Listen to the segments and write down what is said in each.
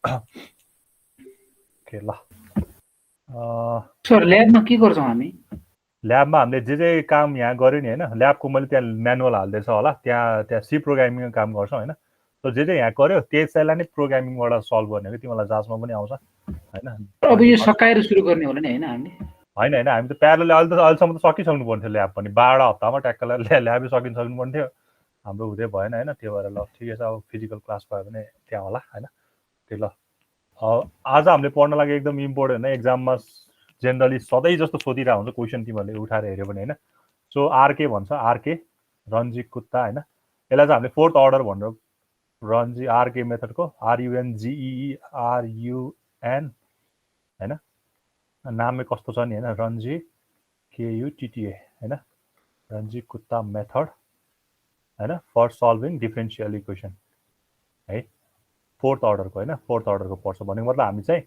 Okay ल sir ल्याबमा के गर्छौँ हामी? ल्याबमा हामीले जे काम यहाँ गऱ्यो नि होइन, ल्याबको मैले त्यहाँ म्यानुअल हालिदिएछ होला, त्यहाँ सी प्रोग्रामिङको काम गर्छौँ होइन। सो जे यहाँ गऱ्यो त्यसैलाई नै प्रोग्रामिङबाट सल्भ गर्ने हो कि, तिमीलाई जाँचमा पनि आउँछ होइन। अब अनि यो सकाएर सुरु गर्ने होला नि होइन हामीले? होइन होइन, हामी त प्यारलल अहिलेसम्म त सकिसक्नु पर्ने थियो ल्याब पनि, 12 हप्तामा ट्याक्कलाई ल्याबै सक्नु पर्ने थियो। हाम्रो हुँदै भएन होइन, त्यो भएर ल ठिकै छ, अब फिजिकल क्लास भयो भने त्यहाँ होला होइन। त्यही ल आज हामीले पढ्न लागि एकदम इम्पोर्टेन्ट होइन, एक्जाममा जेनरली सधैँ जस्तो सोधिरहेको हुन्छ क्वेसन, तिमीहरूले उठाएर हेऱ्यो भने होइन। सो आरके भन्छ, आरके रन्जी कुत्ता होइन। यसलाई चाहिँ हामीले फोर्थ अर्डर भनेर रन्जी आरके मेथडको RUNGEERUN होइन, नामै कस्तो छ नि होइन, रन्जी KUTTA होइन, रन्जी कुत्ता मेथड होइन फर सल्भिङ डिफरेन्सियल इक्वेसन है, फोर्थ अर्डरको होइन, फोर्थ अर्डरको पर्छ भनेको मतलब हामी चाहिँ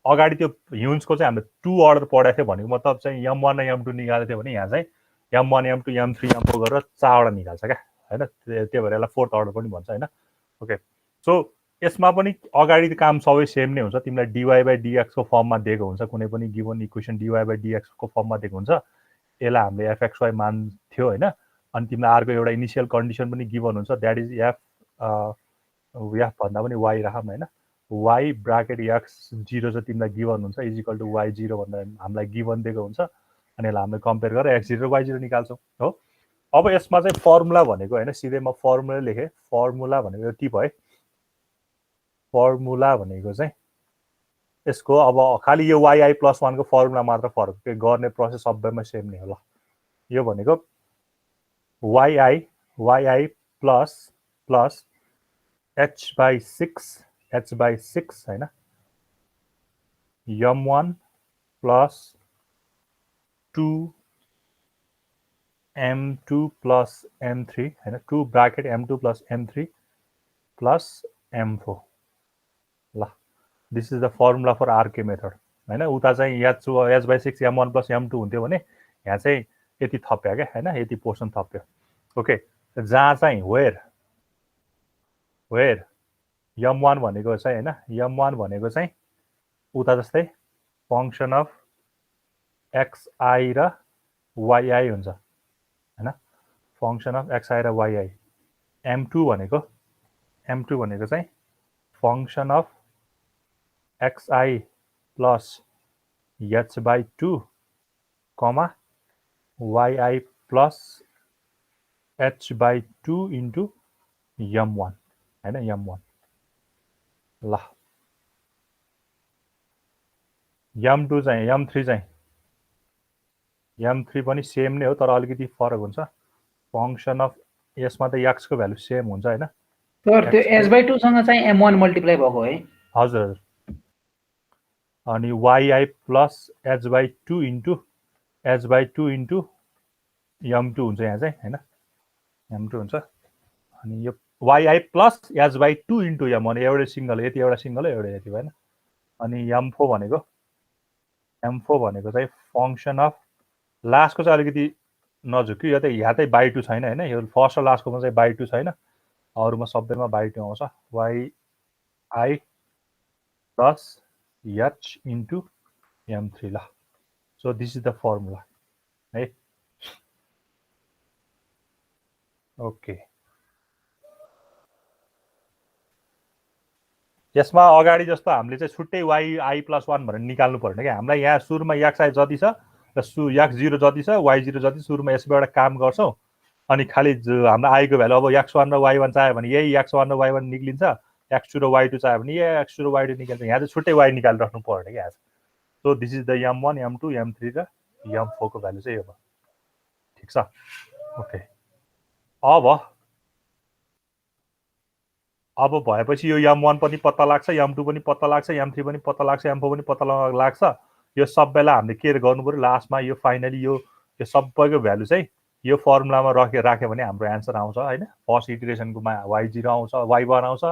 अगाडि त्यो ह्युन्सको चाहिँ हामीले 2 अर्डर पढाएको थियो भनेको मतलब चाहिँ M1 र M2 निकालेको थियो भने यहाँ चाहिँ M1 M2 M3 M4 गरेर 4वटा निकाल्छ क्या होइन। त्यही भएर यसलाई फोर्थ अर्डर पनि भन्छ होइन। ओके, सो यसमा पनि अगाडि काम सबै सेम नै हुन्छ, तिमीलाई dy/dx को फर्ममा दिएको हुन्छ, कुनै पनि गिभन इक्वेसन dy/dx को फर्ममा दिएको हुन्छ। यसलाई हामीले fxy मान्थ्यो होइन। अनि तिमीलाई अर्को एउटा इनिसियल कन्डिसन पनि गिभन हुन्छ, द्याट इज एफ भन्दा पनि वाइ राखौँ होइन, वाइ ब्राकेट x0 चाहिँ तिमीलाई गिभन हुन्छ इजिकल टु y0 भन्दा हामीलाई गिभन दिएको हुन्छ। अनि यसलाई हामीले कम्पेयर गरेर x0 र y0 निकाल्छौँ हो। अब यसमा चाहिँ फर्मुला भनेको होइन, सिधै म फर्मुला लेखेँ, फर्मुला भनेको यो टिप है, फर्मुला भनेको चाहिँ यसको अब खालि यो yi+1 को फर्मुला मात्र फरक, त्यो गर्ने प्रोसेस सबैमा सेम नै होला। यो भनेको yi प्लस h/6 होइन, m1 plus 2m2 plus m3 होइन, 2 bracket m2 plus m3 plus m4 ल, this is the formula for RK method होइन। उता चाहिँ h/6 m1 प्लस m2 हुन्थ्यो भने यहाँ चाहिँ यति थप्यो क्या होइन, यति पोर्सन थप्यो। ओके, जहाँ चाहिँ वेयर m1 भनेको चाहिँ होइन, m1 भनेको चाहिँ उता जस्तै फङ्सन अफ xi र yi हुन्छ होइन, फङ्सन अफ xi र yi। m2 भनेको चाहिँ function of xi plus h/2 comma yi plus h/2 into m1 होइन, m1 ल। m2 चाहिँ m3 पनि सेम नै हो, तर अलिकति फरक हुन्छ। फङ्सन अफ यसमा त x को भ्यालु सेम हुन्छ होइन। सर त्यो h/2 सँग चाहिँ m1 मल्टिप्लाई भएको है? हजुर हजुर। अनि yi plus h/2 into m2 हुन्छ यहाँ चाहिँ होइन, m2 हुन्छ। अनि यो yi plus h/2 into m1 एउटै सिङ्गल, यति एउटा सिङ्गल एउटा यति भएन। अनि m4 भनेको चाहिँ फङ्सन अफ लास्टको चाहिँ अलिकति नझुक्यो, यो त यहाँ चाहिँ by2 छैन होइन, यो फर्स्ट र लास्टकोमा चाहिँ by2 छैन, अरूमा सबैमा by2 आउँछ। yi plus h into m3 ल। So this is the formula है। ओके, यसमा अगाडि जस्तो हामीले चाहिँ छुट्टै yi+1 भनेर निकाल्नु पर्ने क्या। हामीलाई यहाँ सुरुमा xi जति छ र x0 जति छ, y0 जति, सुरुमा यसबाट काम गर्छौँ। अनि खालि हाम्रो आईको भ्यालु अब x1 र y1 चाहियो भने यही x1 र y1 निक्लिन्छ, x2 र y2 चाहियो भने यही x2 र y2 निकाल्छ। यहाँ चाहिँ छुट्टै y निकालिराख्नु पर्ने क्या। So this is the m1 m2 m3 र m4 को भ्यालु चाहिँ यो भयो, ठिक छ। ओके, अब भएपछि यो m1 पनि पत्ता लाग्छ, m2 पनि पत्ता लाग्छ, m3 पनि पत्ता लाग्छ, m4 पनि पत्ता लाग्छ। यो सबैलाई हामीले के गर्नु पर्यो, लास्टमा यो फाइनली यो सबैको भ्यालु चाहिँ यो फर्मुलामा राख्यो भने हाम्रो एन्सर आउँछ होइन। फर्स्ट इटिरेसनकोमा y0 आउँछ, y1 आउँछ,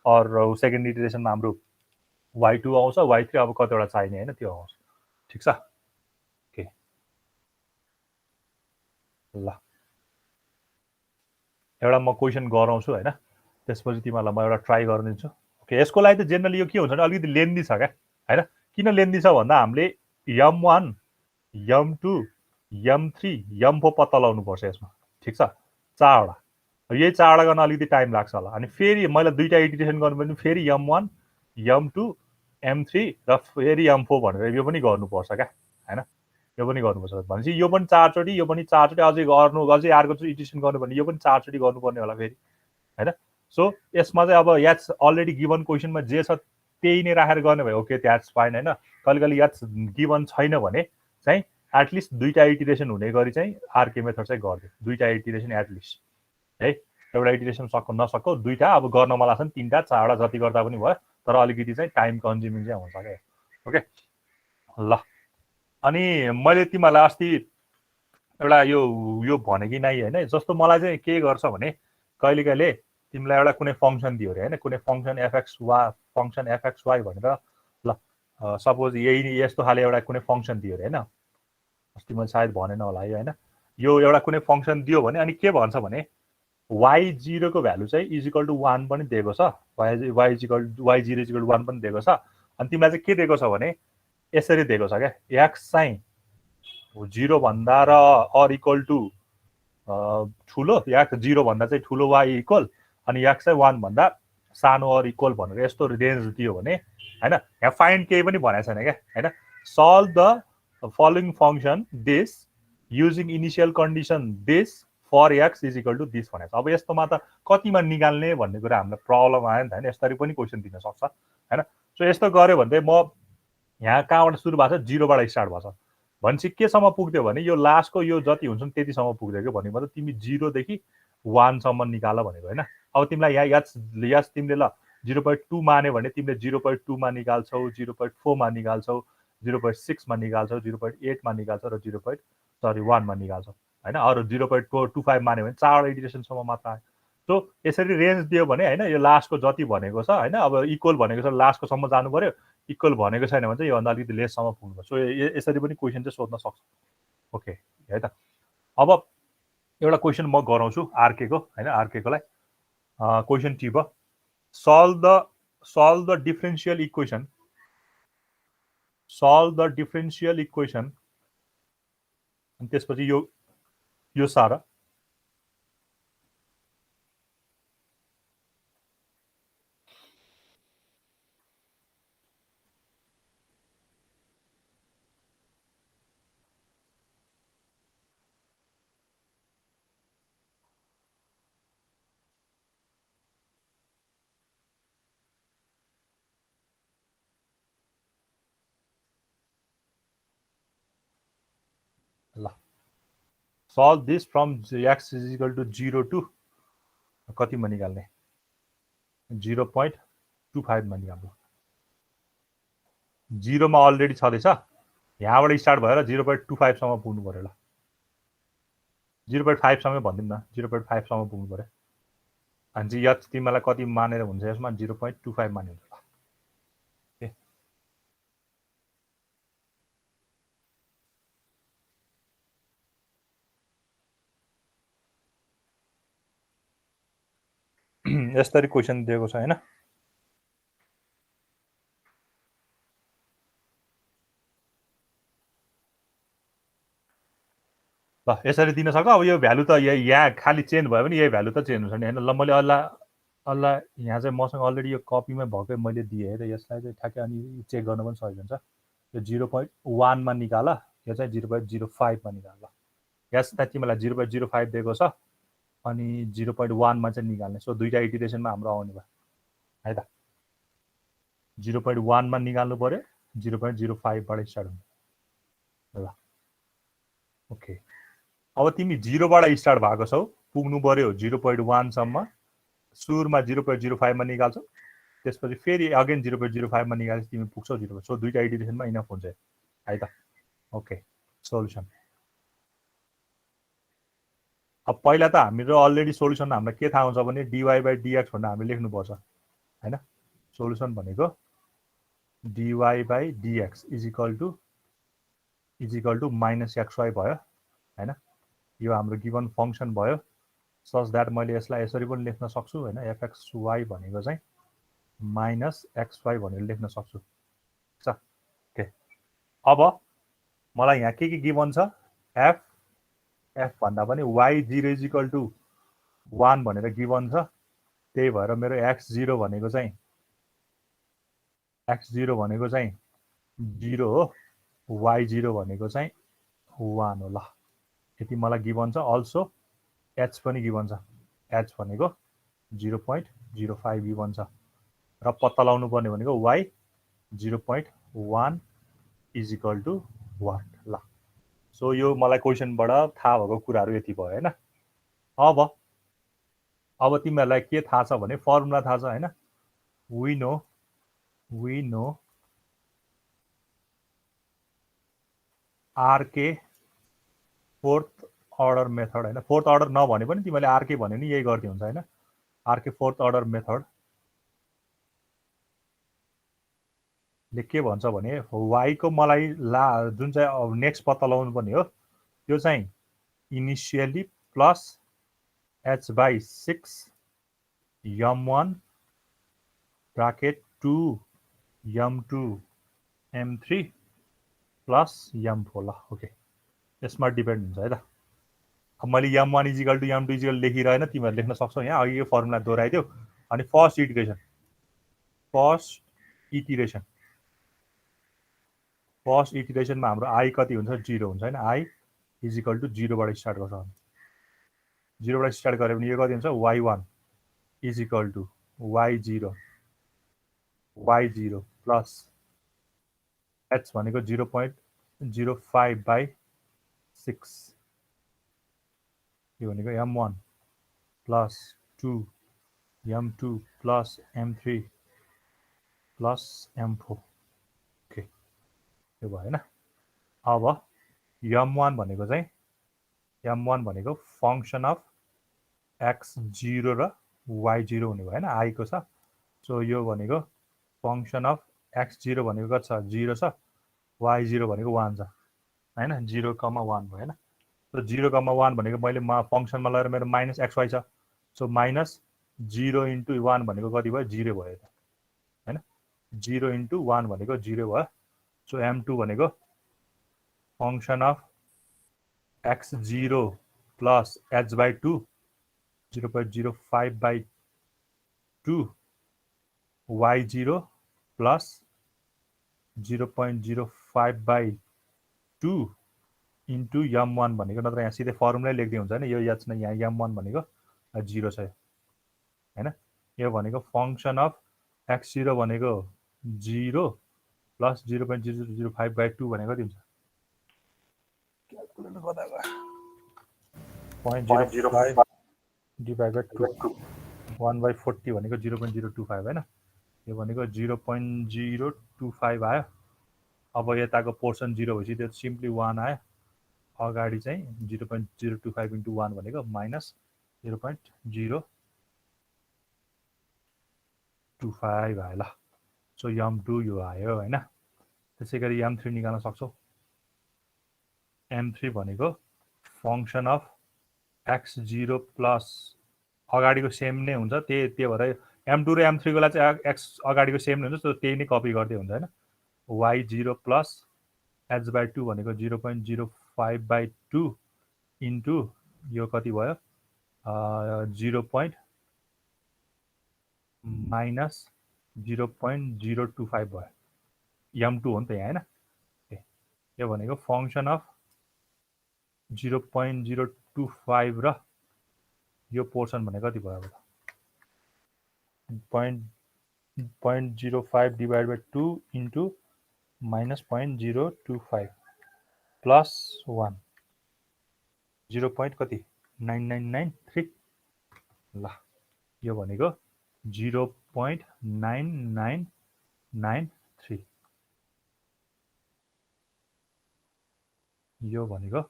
अरू सेकेन्ड इटिरेसनमा हाम्रो y2 आउँछ, y3 अब कतिवटा चाहिने होइन त्यो आउँछ, ठिक छ। ओके ल, एउटा म क्वेसन गराउँछु होइन, त्यसपछि तिमीहरूलाई म एउटा ट्राई गरिदिन्छु। यसको लागि त जेनरली यो के हुन्छ भने अलिकति लेन्दी छ क्या हैन। किन लेन्दी छ भन्दा हामीले m1 m2 m3 m4 पत्ता लगाउनु पर्छ यसमा, ठीक छ, चारवटा। यही चारवटा गर्न अलिकति टाइम लाग्छ होला। अनि फेरि मैले दुईटा इटिरेसन गर्नु पनि फेरि m1 m2 m3 र फेरि m4 भनेर यो पनि गर्नुपर्छ क्या हैन। यो पनि गर्नुपर्छ भनेपछि यो पनि चारचोटि, यो पनि चारचोटि, अझै अर्को इटिरेसन गर्नु भने यो पनि चारचोटि गर्नुपर्ने होला फेरि हैन। सो यसमा चाहिँ अब याट्स अलरेडी गिभन क्वेसनमा जे छ त्यही नै राखेर गर्ने भयो, ओके द्याट्स फाइन हैन। कहिले कहिले याट्स गिभन छैन भने चाहिँ एटलिस्ट दुईटा इटिरेसन हुने गरी चाहिँ आरके मेथड चाहिँ गरिदियो, दुईटा इटिरेसन एटलिस्ट है। एउटा इटिरेसन सक्को नसक्को दुईटा अब गर्न मलाई लाग्छ नि तीनटा चारवटा जति गर्दा पनि भयो, तर अलिकति चाहिँ टाइम कन्ज्युमिङ चाहिँ हुन्छ क्या। ओके ल, अनि मैले तिमीहरूलाई अस्ति एउटा यो भने कि नै होइन, जस्तो मलाई चाहिँ के गर्छ भने कहिले कहिले तिमीलाई एउटा कुनै फङ्सन दियो अरे होइन, कुनै फङ्सन एफएक्सवाई भनेर ल सपोज यही यस्तो खाले एउटा कुनै फङ्सन दियो अरे होइन, अस्ति मैले सायद भनेन होला है होइन। यो एउटा कुनै फङ्सन दियो भने अनि के भन्छ भने y0 को भ्यालु चाहिँ इजिकल टु 1 पनि दिएको छ, y0 इजिकल टु 1 पनि दिएको छ। अनि तिमीलाई चाहिँ के दिएको छ भने यसरी दिएको छ क्या, x चाहिँ 0 भन्दा र अर इक्वल टु ठुलो, x 0 भन्दा चाहिँ ठुलो y इक्वल, अनि x चाहिँ 1 भन्दा सानो अर इक्वल भनेर यस्तो रेन्ज दियो भने हैन। यहाँ फाइन्ड केही पनि भनेको छैन क्या हैन। Solve the following function this using initial condition this for x is equal to this भनेको छ। अब यस्तोमा त कतिमा निकाल्ने भन्ने कुरा हामीलाई प्रब्लम आयो नि त हैन, यसरी पनि क्वेसन दिन सक्छ हैन। सो यस्तो गर्यो भने चाहिँ म यहाँ कहाँबाट सुरु भएको छ, 0 बाट स्टार्ट भएको छ भनेपछि केसम्म पुग्थ्यो भने यो लास्टको यो जति हुन्छ नि त्यतिसम्म पुग्थ्यो कि, भन्ने मतलब तिमी 0 देखि 1 सम्म निकाल भनेको हैन। अब तिमीलाई यहाँ याच तिमीले ल 0.2 मान्यो भने तिमीले 0.2 मा निकाल्छौ, 0.4 मा निकाल्छौ, 0.6 मा निकाल्छौ, 0.8 मा निकाल्छौ र 1 मा निकाल्छौ हैन। अरु 0.25 मान्यो भने चारवटा इटिरेसनसम्म मात्र आयो। सो यसरी रेन्ज दियो भने हैन, यो लास्टको जति भनेको छ हैन, अब इक्वल भनेको छ लास्टको सम्म जानु पर्यो, इक्वल भनेको छैन भने चाहिँ योभन्दा अलिकति लेससम्म पुग्नु। सो यसरी पनि क्वेसन चाहिँ सोध्न सक्छ। ओके है त। अब एउटा क्वेसन म गराउँछु आरके को हैन, आरके को लाई क्वेसन टी भयो, solve the differential equation, solve the differential equation. अनि त्यसपछि यो सारा ल solve this from x is equal to 0 to कतिमा निकाल्ने, 0.25 मा निकाल्नु। 0 मा अलरेडी छँदैछ, यहाँबाट स्टार्ट भएर 0.25 सम्म पुग्नु पर्यो। ल 0.5 सम्म भन्दिउँ न, 0.5 सम्म पुग्नु पर्यो। अनि चाहिँ यच तिमीलाई कति मानेर हुन्छ यसमा, 0.25 माने हुन्छ। यसरी क्वेसन दिएको छ हैन। ल यसरी दिन सक्छ। अब यो भ्यालु त यहाँ खाली चेन्ज भयो भने यही भ्यालु त चेन्ज हुन्छ नि हैन। ल मैले अल्ला यहाँ चाहिँ मसँग अलरेडी यो कपीमै भएकै मैले दिएँ है त, यसलाई चाहिँ ठ्याक्कै अनि चेक गर्न पनि सजिलो हुन्छ। यो 0.1 मा निकाल, यो चाहिँ 0.05 मा निकाल। यसलाई तिमीलाई 0.05 दिएको छ अनि 0.1 मा चाहिँ निकाल्ने। सो दुईटा इटिरेसनमा हाम्रो आउने भयो है त। 0.1 मा निकाल्नु पर्यो, 0.05 बाट स्टार्ट हुन्छ। ल ओके, अब तिमी 0 बाट स्टार्ट भएको छौ, पुग्नु पर्यो 0.1 सम्म। सुरुमा 0.05 मा निकाल्छौ, त्यसपछि फेरि अगेन 0.05 मा निकालेपछि तिमी पुग्छौ 0। सो दुईटा इटिरेसनमा इनफ हुन्छ है त। Okay solution. अब पहिला त हाम्रो अलरेडी सोलुसन हामीलाई के थाहा हुन्छ भने dy/dx भनेर हामीले लेख्नुपर्छ हैन। सोलुसन भनेको dy/dx is equal to -xy भयो हैन। यो हाम्रो गिभन फंक्सन भयो, सच दैट मैले यसलाई यसरी पनि लेख्न सक्छु हैन। fxy भनेको चाहिँ माइनस XY भनेर लेख्न सक्छु छ ओके अब मलाई यहाँ के गिभन छ f भन्दा पनि y0 इक्वल टु 1 भनेर गिभन छ त्यही भएर मेरो x0 भनेको चाहिँ 0 हो y0 भनेको चाहिँ 1 हो ल यति मलाई गिभन छ अल्सो h पनि गिभन छ h भनेको 0.05 गिभन छ र पत्ता लगाउनु पर्ने भनेको y 0.1 is equal to what ल सो यो मलाई क्वेसनबाट थाहा भएको कुराहरू यति भयो हैन अब तिमीहरूलाई के थाहा छ भने फर्मुला थाहा छ हैन we know RK fourth order method हैन फोर्थ अर्डर नभने पनि तिमीले RK भन्यो नि यही गर्दै हुन्छ हैन RK फोर्थ अर्डर मेथड ले के भन्छ भने y को मलाई जुन चाहिँ नेक्स्ट पत्ता लगाउनु पर्ने हो त्यो चाहिँ initially plus h/6 m1 bracket 2 m2 m3 plus m4 ल ओके यसमा डिपेन्ड हुन्छ है त अब मैले m1 equal to m2 equal लेखिरहेन तिमीहरु लेख्न सक्छौ यहाँ अघि यो फर्मुला दोहोर्याइदियो अनि फर्स्ट इटरेसनमा हाम्रो i कति हुन्छ 0 हुन्छ हैन i इजिकल टु 0 बाट स्टार्ट गर्छ 0 बाट स्टार्ट गरे भने यो कति हुन्छ y1 equal to y0 plus h भनेको 0.05/6 यो भनेको m1 plus 2 m2 plus m3 plus m4 okay यो भयो हैन अब m1 भनेको फंक्सन अफ x0 र y0 हुने भयो हैन i को छ सो यो भनेको फंक्सन अफ x0 भनेको कति छ 0 छ y0 भनेको 1 छ हैन 0, 1 भयो हैन सो 0, 1 भनेको मैले फंक्सनमा लगाएर मेरो माइनस xy छ सो माइनस 0 * 1 भनेको कति भयो 0 भयो त हैन 0 * 1 भनेको 0 भयो सो m2 भनेको function of x0 plus h/2 0.05/2 y0 plus 0.05/2 into m1 भनेको नत्र यहाँ सिधै फर्मुलै लेख्दै हुन्छ हैन यो याद छैन यहाँ m1 भनेको 0 छ हैन यो भनेको फंक्सन अफ x0 भनेको 0 प्लस 0.005/2 भनेको कति हुन्छ क्याल्कुलेटर गर्दा 0.05 डिभाइडेड 2 1/40 भनेको 0.025 हैन यो भनेको 0.025 आयो अब यताको पोर्सन 0 भएपछि त्यो सिम्पली 1 आयो अगाडि चाहिँ 0.025 * 1 भनेको माइनस 0.025 आयो ल सो m2 यो आयो हैन त्यसैगरी m3 निकाल्न सक्छौ m3 भनेको फंक्सन अफ x0 प्लस अगाडिको सेम नै हुन्छ त्यही भएर m2 र m3 को लागि चाहिँ x अगाडिको सेम नै हुन्छ सो त्यही नै कपी गर्दै हुन्छ हैन y0 प्लस h/2 भनेको 0.05/2 इन्टु यो कति भयो 0.025 भयो m2 हो नि त यहाँ हैन यो भनेको फंक्सन अफ 0.025 र यो पोर्सन भनेको कति भयो अब 0.05 डिवाइडेड 2 इन्टु माइनस 0.025 प्लस 1 0. कति 9993 ल यो भनेको 0.9993 यो भनेको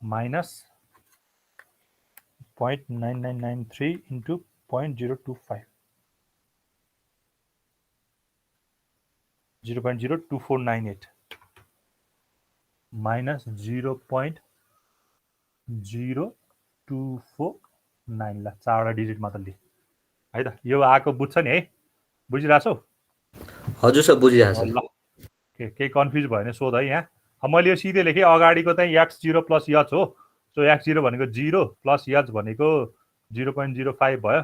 माइनस 0.9993 इन्टु 0.025 0.02498 माइनस 0.0249 ल 4वटा डिजिट मात्र लिए है त यो आको बुझ्छ नि है बुझिरहेछौ? हजुर सर बुझिरहेको छ। ल केही कन्फ्युज भयो भने सोध है यहाँ। अब मैले यो सिधै लेखेँ, अगाडिको चाहिँ x0 प्लस h हो। सो x0 भनेको 0 प्लस h भनेको 0.05 भयो,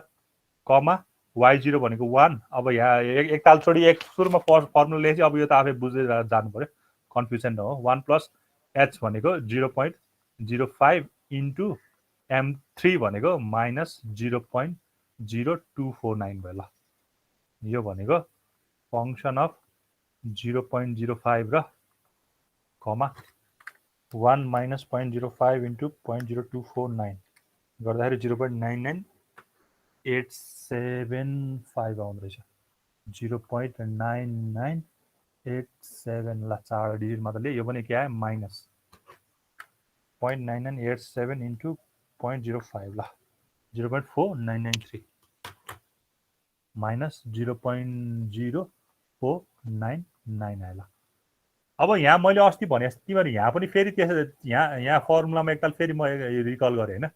कमा y0 भनेको 1। अब यहाँ एकताल छोडी एक सुरुमा फर्मुला लेखेपछि अब यो त आफै बुझ्दै जानु पर्यो, कन्फ्युजन नहो। 1 प्लस h भनेको 0.05 इन्टु m3 भनेको माइनस 0.0249 भयो। ल यो भनेको फङ्सन अफ 0.05 र कमा 1 माइनस 0.05 इन्टु 0.0249 गर्दाखेरि 0.9987 आउँदो रहेछ। 0.9987। ल 4 डिजिट मात्र यो पनि के आयो माइनस 0.9987 इन्टु 0.05। ल 0.4993 माइनस 0.0499 आयो। ल अब यहाँ मैले अस्ति भने तिमीहरू यहाँ पनि फेरि त्यसै यहाँ फर्मुलामा एकताल फेरि म रिकल गरेँ होइन।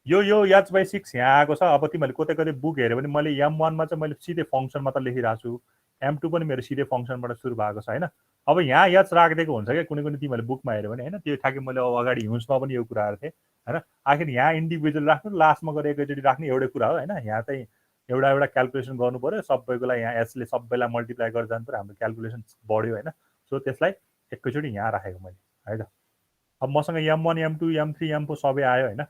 यो h/6 यहाँ आएको छ। अब तिमीहरूले कतै कतै बुक हेऱ्यो भने मैले m1 मा चाहिँ मैले सिधै फङ्सन मात्र लेखिरहेको छु, m2 पनि मेरो सिधै फङ्सनबाट सुरु भएको छ होइन। अब यहाँ h राखिदिएको हुन्छ क्या कुनै कुनै तिमीहरूले बुकमा हेऱ्यो भने होइन। त्यो ठ्याक्कै मैले अब अगाडि हिउँसमा पनि यो कुराहरू थिएँ होइन। आखिर यहाँ इन्डिभिजुअल राख्नु, लास्टमा गएर एकैचोटि राख्ने एउटै कुरा हो होइन। यहाँ चाहिँ एउटा एउटा क्यालकुलेसन गर्नु पऱ्यो, सबैको लागि यहाँ एचले सबैलाई मल्टिप्लाई गरेर जानु पऱ्यो, हाम्रो क्यालकुलेसन बढ्यो होइन। सो त्यसलाई एकैचोटि यहाँ राखेको मैले है त। अब मसँग m1 m2 m3 m4 सबै आयो होइन।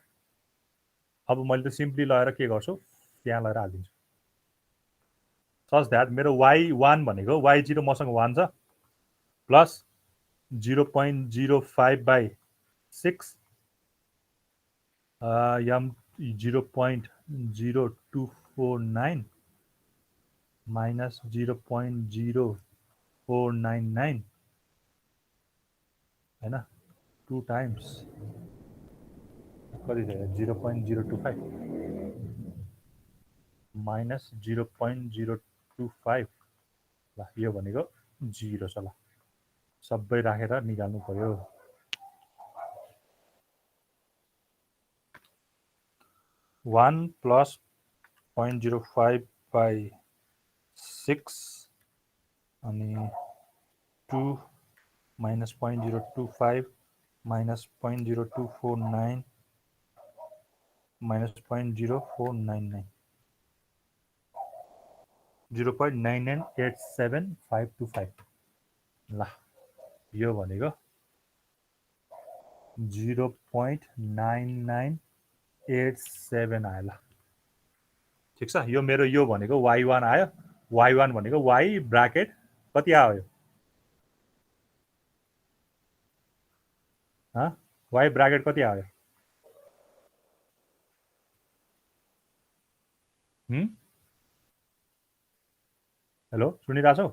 अब मैले त सिम्पली लगेर के गर्छु, त्यहाँ लगेर हालिदिन्छु, सच द्याट मेरो y1 भनेको y0 मसँग 1 छ प्लस 0.05/6 m 0.0249 माइनस 0.0499 होइन, 2 टाइम्स कति थियो 0.025 माइनस 0.025। ल यो भनेको 0 छ। ल सबै राखेर निकाल्नु पर्यो। वान प्लस 0.05/6 अनि 2 माइनस 0.025 माइनस 0.0249 माइनस 0.0499 0.9987525। ल यो भनेको 0.9987 आयो। ल ठिक छ। यो मेरो यो भनेको y1 आयो। y1 भनेको y ब्राकेट कति आयो y ब्राकेट कति आयो? हेलो सुनिरहेछौ?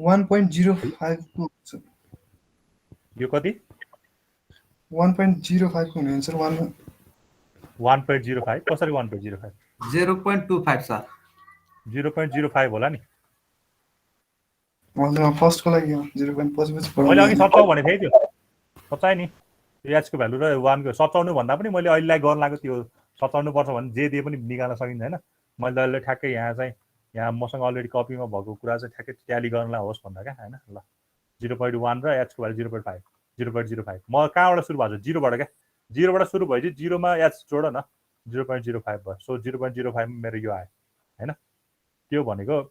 1.05 यो कति 1.05 हुने आन्सर 1.05 कसरी 1.05? 0.25 सर 0.05 होला नि। फर्स्ट को लागि 0.5 मैले अघि सचाउ भनेको थिएँ, त्यो सचाएँ नि। एचको भ्यालु र 1 को सचाउनु भन्दा पनि मैले अहिलेलाई गर्न लाग्यो, त्यो सचाउनु पर्छ भने जे दिए पनि निकाल्न सकिन्छ होइन। मैले अहिले ठ्याक्कै यहाँ चाहिँ यहाँ मसँग अलरेडी कपीमा भएको कुरा चाहिँ ठ्याक्कै ट्याली गर्नलाई होस् भन्दा क्या होइन। ल 0.1 र एचको भ्यालु 0.5 0.05 म कहाँबाट सुरु भएको छ? 0बाट क्या। 0बाट सुरु भएपछि 0मा एच जोड न 0.05 भयो। सो 0.05 मेरो यो आयो होइन। त्यो भनेको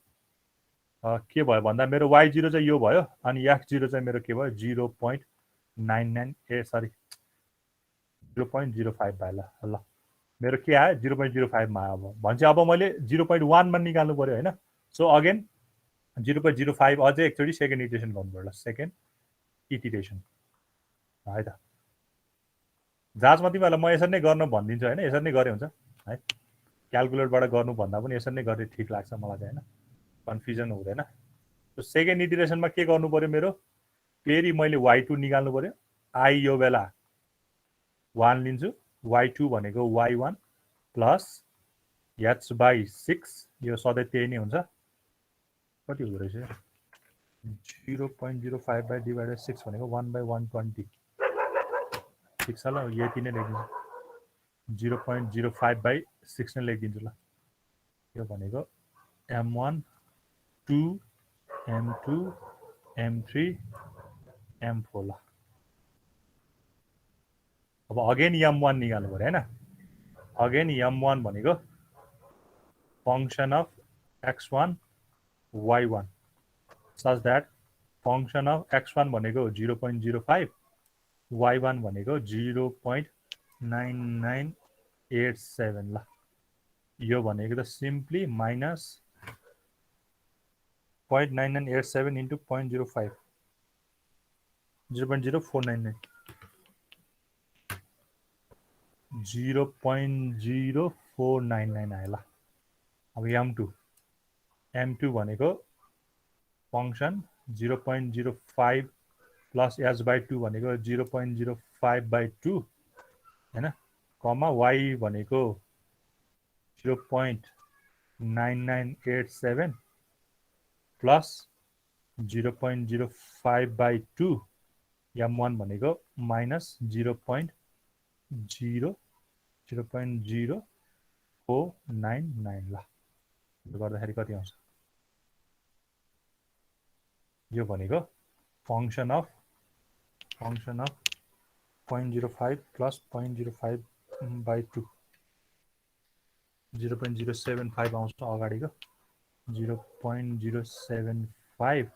के भयो भन्दा मेरो y0 चाहिँ यो भयो अनि x0 चाहिँ मेरो के भयो 0.005 भयो। ल मेरो के आयो 0.05 मा आयो। भन्छ अब मैले 0.1 मा निकाल्नु पर्यो होइन। सो अगेन 0.05 अझै एकचोटि सेकेन्ड इटरेसन गर्नु पर्यो। ल सेकेन्ड इटिरेसन है त। जाँचमा तिमीहरूलाई म यसरी नै गर्न भनिदिन्छु होइन। यसरी नै गरे हुन्छ है। क्यालकुलेटरबाट गर्नु भन्दा पनि यसरी नै गरे ठिक लाग्छ मलाई चाहिँ होइन, कन्फ्युजन हुँदैन। सेकेन्ड इटिरेसनमा के गर्नु पर्यो मेरो, फेरि मैले y2 निकाल्नु पर्यो। आई यो बेला 1 लिन्छु, y2 भनेको y1 प्लस h/6 यो सधैँ त्यही नै हुन्छ। कति हुँदो रहेछ 0.05/6 भनेको 1/120 ठिक छ। ल यति नै लेखिदिन्छु। 0.05/6 नै लेखिदिन्छु ल। यो भनेको m1 2 m2 m3 m4 ल। अब अगेन m1 निकाल्नु पर्यो हैन। अगेन m1 भनेको function of x1 y1 such that function of x1 भनेको 0.05 y1 भनेको 0.9987 ल। यो भनेको त सिम्पली माइनस 0.9987 into 0.05 0.0499 0.0499 आयो ल। अब m2 भनेको फंक्शन 0.05 प्लस h/2 भनेको 0.05/2 हैन, कमा y भनेको 0.9987 प्लस 0.05/2 m1 भनेको माइनस 0.0499 ल। यो गर्दाखेरि कति आउँछ? यो भनेको फंक्शन अफ 0.05 प्लस 0.05/2 0.075 आउँछ अगाडिको 0.075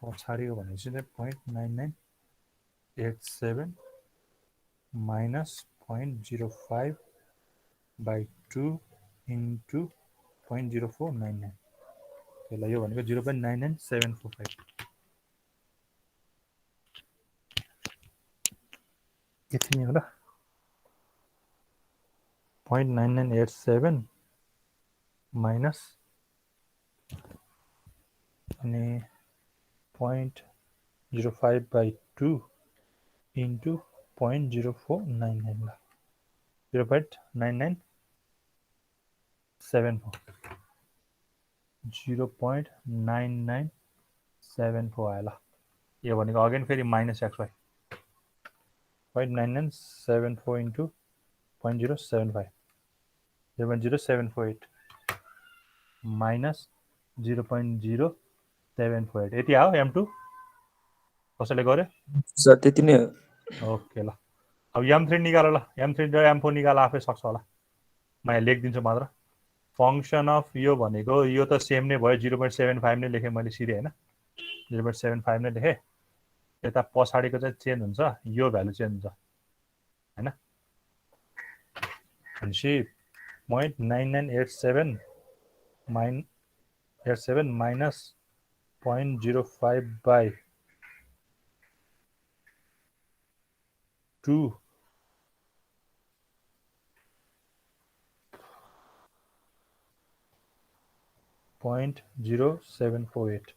पछाडिको भनेपछि 0.9987 माइनस 0.05/2 इन्टु 0.0499 त्यसलाई यो भनेको 0.99745 यति नै हो ल। 0.9987 माइनस अनि 0.05/2 इन्टु 0.0499 ल। 0.9974 0.9974 आयो ल। यो भनेको अगेन फेरि माइनस xy 0.9974 इन्टु 0.075 0.0748 माइनस 0.0748 यति आयो m2। कसैले गर्यो? सर त्यति नै हो। ओके ल। अब m3 निकाल ल। m3 र m4 निकाल आफै सक्छ होला। म यहाँ लेखिदिन्छु मात्र। फंक्शन अफ यो भनेको यो त सेम नै भयो 0.75 नै लेखेँ मैले सिधै हैन। 0.75 नै लेखेँ। यता पछाडिको चाहिँ चेन्ज हुन्छ, यो भ्यालु चेन्ज हुन्छ हैन। भनेपछि 0.9987 माइनस 0.05/2 0.0748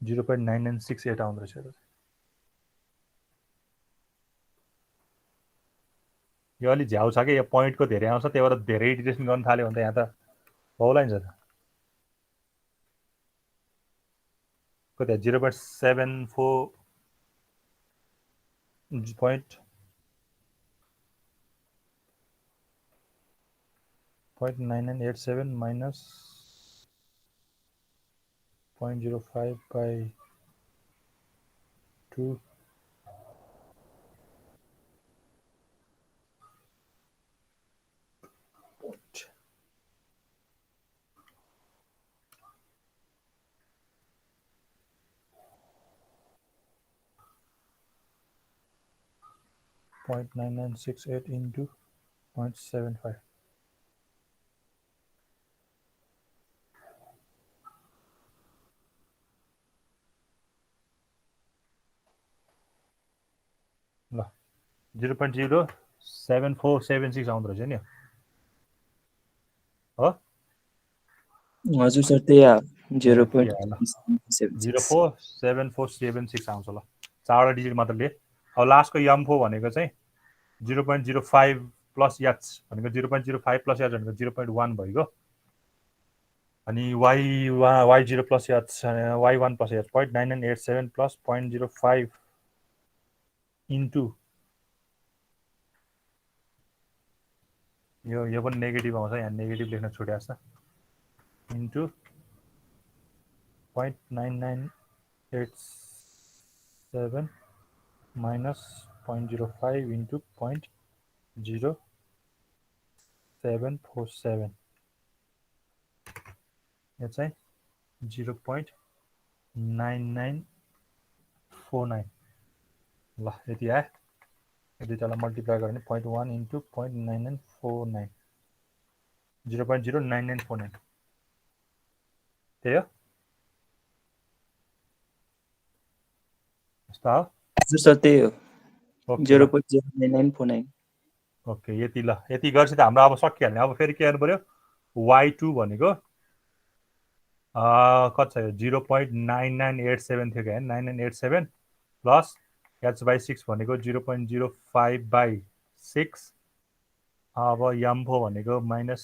0.9968 आउँदो रहेछ। यो अलि झ्याउ छ कि यो पोइन्टको धेरै आउँछ, त्यही भएर धेरै इटिरेसन गर्न थाल्यो भने त यहाँ त बहुलाइन्छ त। कति 0.74 0.9987 माइनस 0.05/2 0.9968 into 0.75 ल 0.07476 आउँदो रहेछ नि हो। हजुर सर त्यही 0.04746 आउँछ ल। 4वटा डिजिट मात्र लिए। अब लास्टको m4 भनेको चाहिँ 0.05 प्लस h भनेको 0.05 प्लस h भनेको 0.1 भइगयो अनि y0 plus y1 plus h 0.9987 plus 0.05 into यो पनि नेगेटिभ आउँछ, यहाँ नेगेटिभ लेख्न छुट्याएको छ, इन्टु 0.9987 माइनस 0.05 इन्टु 0.0747 यो चाहिँ 0.9949 ल यति आयो। यो दुईटालाई मल्टिप्लाई गर्ने 0.1 इन्टु 0.9949 0.09949 त्यही हो यस्तो हो। हजुर सर त्यही हो ओके 0.09949 ओके यति ल यति गरेपछि त हाम्रो अब सकिहाल्ने। अब फेरि के गर्नु पर्यो y2 भनेको कति छ यो 0.9987 थियो क्या 9987 प्लस h/6 भनेको 0.05/6 अब m4 भनेको माइनस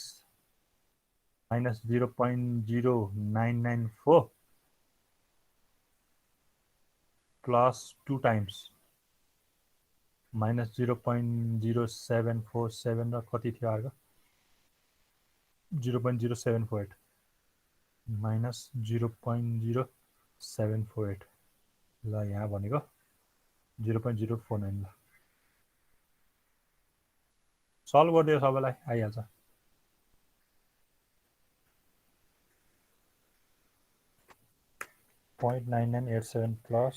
0.0994 प्लस 2 टाइम्स माइनस 0.0747 र कति थियो अर्को 0.0748 माइनस 0.0748 ल यहाँ भनेको 0.049 ल सल्भ गरिदियो सबैलाई आइहाल्छ। .9987 प्लस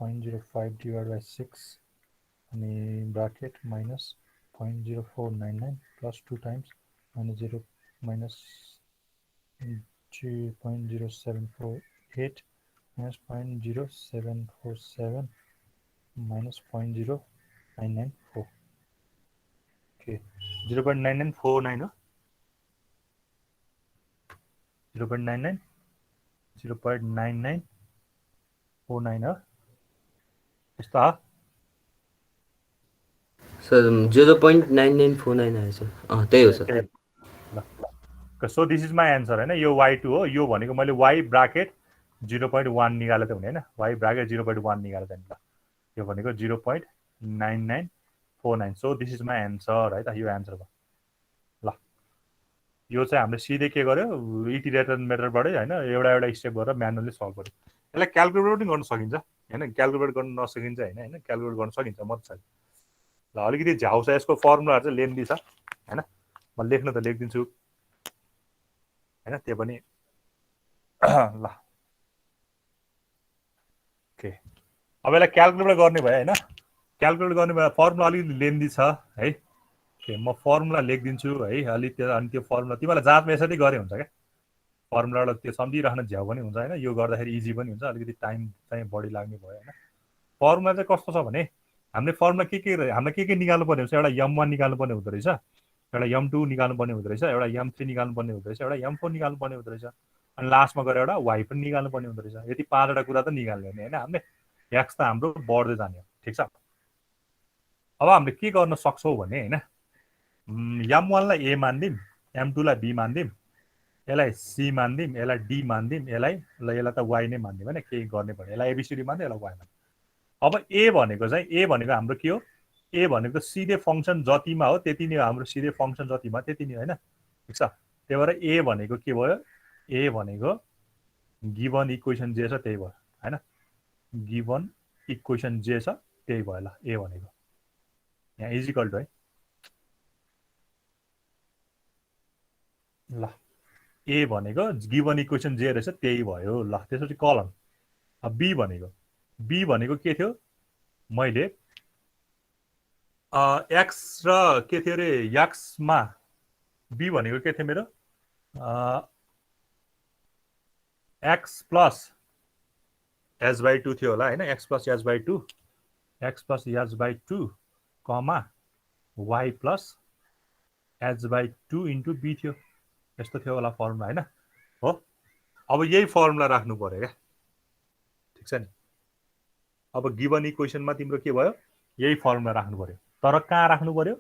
0.05 डिवाइड बाई 6 अनि bracket minus 0.0499 plus 2 times minus 0 minus 0.0748 minus 0.0747 minus 0.0994 okay 0.9949 हो 0.99 0.9949 हो यस्तो हो सर 0.9949 आएछ त्यही हो sir. So this is my answer होइन यो y2 हो। यो भनेको मैले y ब्राकेट 0.1 निकाले त हुने होइन y ब्राकेट 0.1 निकाले त नि ल यो भनेको 0.9949 so this is my answer है त यो एन्सर भयो ल। यो चाहिँ हामीले सिधै के गर्यो इटिरेटर मेथडबाटै होइन एउटा स्टेप गरेर म्यानुअली सल्भ गर्यो। यसलाई क्यालकुलेट पनि गर्न सकिन्छ होइन क्यालकुलेट गर्न नसकिन्छ होइन क्यालकुलेट गर्न सकिन्छ मजाले ल। अलिकति झ्याउ छ यसको फर्मुलाहरू चाहिँ लेन्दी छ होइन म लेख्न त लेखिदिन्छु होइन त्यो पनि ल ओके। अब यसलाई क्यालकुलेट गर्ने भयो होइन क्यालकुलेट गर्ने भयो फर्मुला अलिकति लेन्दी छ है ओके म फर्मुला लेखिदिन्छु है अलि त्यो अनि त्यो फर्मुला तिमीलाई जाँचमा यसरी गरे हुन्छ क्या फर्मुलाबाट त्यो सम्झिराख्न झ्याउ पनि हुन्छ होइन यो गर्दाखेरि इजी पनि हुन्छ अलिकति टाइम चाहिँ बढी लाग्ने भयो होइन। फर्मुला चाहिँ कस्तो छ भने हामीले फर्मुला हामीलाई के निकाल्नु पर्ने हुन्छ एउटा m1 निकाल्नु पर्ने हुँदो रहेछ एउटा m2 निकाल्नु पर्ने हुँदो रहेछ एउटा m3 निकाल्नु पर्ने हुँदो रहेछ एउटा m4 निकाल्नु पर्ने हुँदो रहेछ अनि लास्टमा गएर एउटा y पनि निकाल्नु पर्ने हुँदो रहेछ। यति 5वटा कुरा त निकाल्ने होइन हामीले x त हाम्रो बढ्दै जाने हो ठिक छ। अब हामीले के गर्न सक्छौँ भने होइन m1लाई a मानिदिउँ m2लाई b मानिदिउँ यसलाई c मानिदिउँ यसलाई d मानिदिउँ यसलाई त y नै मानिदिउँ होइन केही गर्ने भने यसलाई एबिसिडी मान्दिउँ यसलाई y मान्दिउँ। अब a भनेको चाहिँ a भनेको हाम्रो के हो a भनेको सिधै फङ्सन जतिमा हो त्यति नै हो हाम्रो सिधै फङ्सन जतिमा त्यति नै होइन ठिक छ। त्यही भएर a भनेको के भयो a भनेको गिभन इक्वेसन जे छ त्यही भयो होइन गिभन इक्वेसन जे छ त्यही भयो ल a भनेको यहाँ इजिकल टु है ल a भनेको गिभन इक्वेसन जे रहेछ त्यही भयो ल। त्यसपछि कलम b भनेको के थियो मैले x र के थियो अरे एक्समा b भनेको के थियो मेरो x प्लस h/2 थियो होला होइन x प्लस h/2 कमा y plus h/2 into b थियो यस्तो थियो होला फर्मुला होइन हो। अब यही फर्मुला राख्नु पर्यो क्या ठिक छ नि। अब गिभन इक्वेसनमा तिम्रो के भयो यही फर्मुला राख्नु पर्यो तर कहाँ राख्नु पर्यो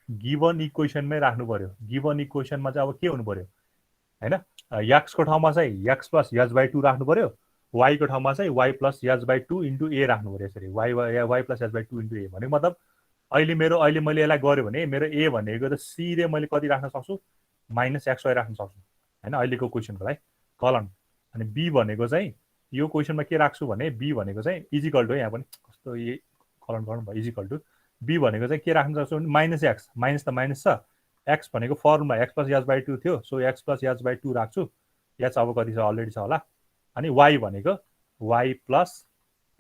गिभन इक्वेसनमै राख्नु पर्यो। गिभन इक्वेसनमा चाहिँ अब के हुनु पर्यो होइन x को ठाउँमा चाहिँ x प्लस h बाई 2 राख्नु पर्यो, y को ठाउँमा चाहिँ y plus h by 2 into a राख्नु पर्यो। यसरी y plus h by 2 into a भनेको मतलब अहिले मैले यसलाई गर्यो भने मेरो a भनेको त सिधै मैले कति राख्न सक्छु माइनस xy राख्न सक्छु हैन अहिलेको क्वेसनको लागि कलन। अनि b भनेको चाहिँ यो क्वेसनमा के राख्छु भने b भनेको चाहिँ इजिकल टु यहाँ पनि कस्तो ए कलन गर्नु भयो इजिकल टु b भनेको चाहिँ के राख्न सक्छु भने माइनस x माइनस त माइनस छ x भनेको formula x plus h by 2 थियो so x plus h by 2 राख्छु h अब कति छ अलरेडी छ होला। अनि y भनेको y plus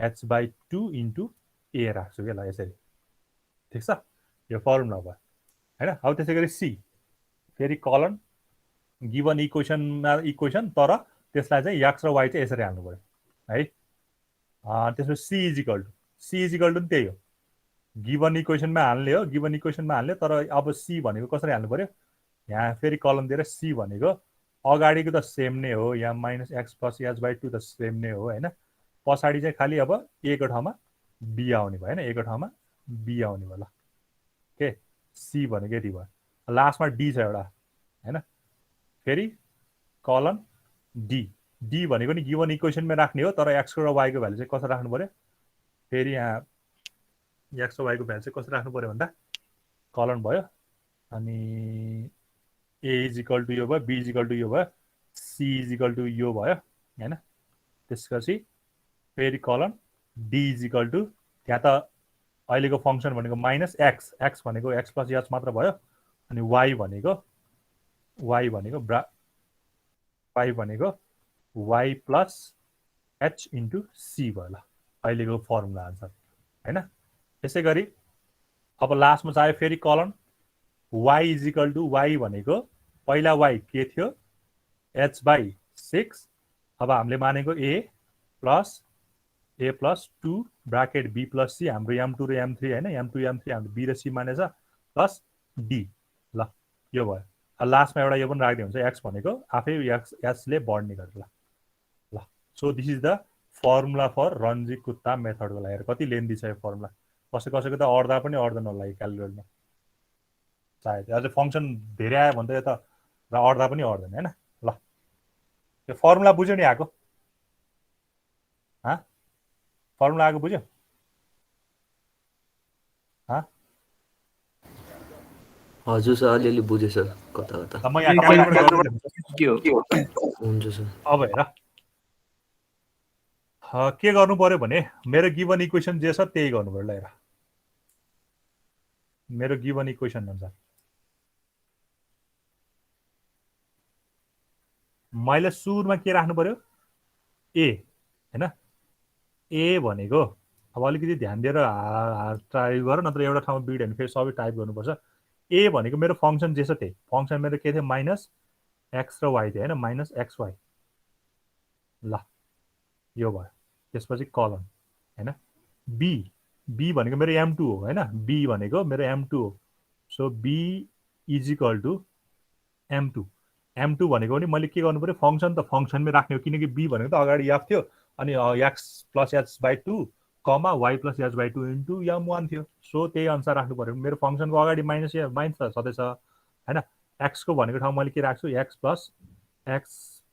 h by 2 into a राख्छु के ल यसरी ठिक छ यो फर्मुला भयो हैन। अब त्यसै गरी c फेरि कलन गिभन इक्वेसन तर त्यसलाई चाहिँ x र y चाहिँ यसरी हाल्नु पर्यो है। त्यसपछि c इजिकल टु त्यही हो गिभन इक्वेसनमा हाल्ने हो गिभन इक्वेसनमा हाल्ने तर अब c भनेको कसरी हाल्नु पर्यो यहाँ फेरि कलम दिएर c भनेको अगाडिको त सेम नै हो यहाँ minus x plus h by 2 त सेम नै हो हैन। पछाडि चाहिँ खालि अब a को ठाउँमा b आउने भयो हैन a को ठाउँमा b आउने भयो ल के c भनेको यति भयो। लास्टमा d छ एउटा हैन फेरि कलन d भनेको नि गिभन इक्वेसनमै राख्ने हो तर x र y को भ्यालु चाहिँ कसरी राख्नु पर्यो फेरि यहाँ x र y को भ्यालु चाहिँ कसरी राख्नु पर्यो भन्दा कलन भयो अनि a इजिकल टु यो भयो b इजिकल टु यो भयो c इजिकल टु यो भयो हैन। त्यसपछि फेरि कलन d इजिकल टु त्यहाँ त अहिलेको फंक्सन भनेको माइनस x भनेको x प्लस h मात्र भयो अनि y भनेको y plus h into c भयो ल अहिलेको फर्मुला आन्सर हैन। त्यसै गरी अब लास्टमा चाहिँ फेरि कलन y इजिकल टु y भनेको पहिला y के थियो h बाई 6 अब हामीले मानेको a plus 2 bracket b plus c हाम्रो m2 र m3 हैन m2 m3 हाम्रो b र c मानेछ प्लस d ल यो भयो। लास्टमा एउटा यो पनि राख्दै हुन्छ x भनेको आफै s ले बढ्ने गरेर ल so this is the formula for Runge Kutta मेथडको लागि कति लेन्दी छ यो फर्मुला कसैको त अड्दा पनि अड्दैन होला क्यालकुलेटरमा सायद अझ फंक्सन धेरै आयो भने त यो त अड्दा पनि अड्दैन हैन। ल यो फर्मुला बुझ्यो नि आको फर्मुला आएको बुझ्यो हजुर सर अलिअलि बुझेँ सर कता कता म यहाँ के हो हुन्छ सर। अब हेर के गर्नु पर्यो भने मेरो गिभन इक्वेसन जे छ त्यही गर्नु पर्यो ल हेर मेरो गिभन इक्वेसन अनुसार मैले सुरुमा के राख्नु पर्यो a हैन a भनेको अब अलिकति ध्यान दिएर ट्राई गर नत्र एउटा ठाउँमा बिड हैन फेरि सबै टाइप गर्नुपर्छ। a भनेको मेरो फंक्सन जे छ त्यही फंक्सन मेरो के थियो माइनस x र y थियो हैन माइनस xy ल यो भयो। त्यसपछि कलन हैन b भनेको मेरो m2 हो हैन b भनेको मेरो m2 हो so b equal to m2 भनेको नि मैले के गर्नु पर्यो फंक्सन त फंक्सनमै राख्ने हो किनकि b भनेको त अगाडि f थियो अनि x plus h by 2 comma y plus h by 2 into m1 थियो सो त्यही अनुसार राख्नु पर्यो। मेरो फंक्सनको अगाडि माइनस त सधैँ छ हैन x को भनेको ठाउँमा मैले के राख्छु x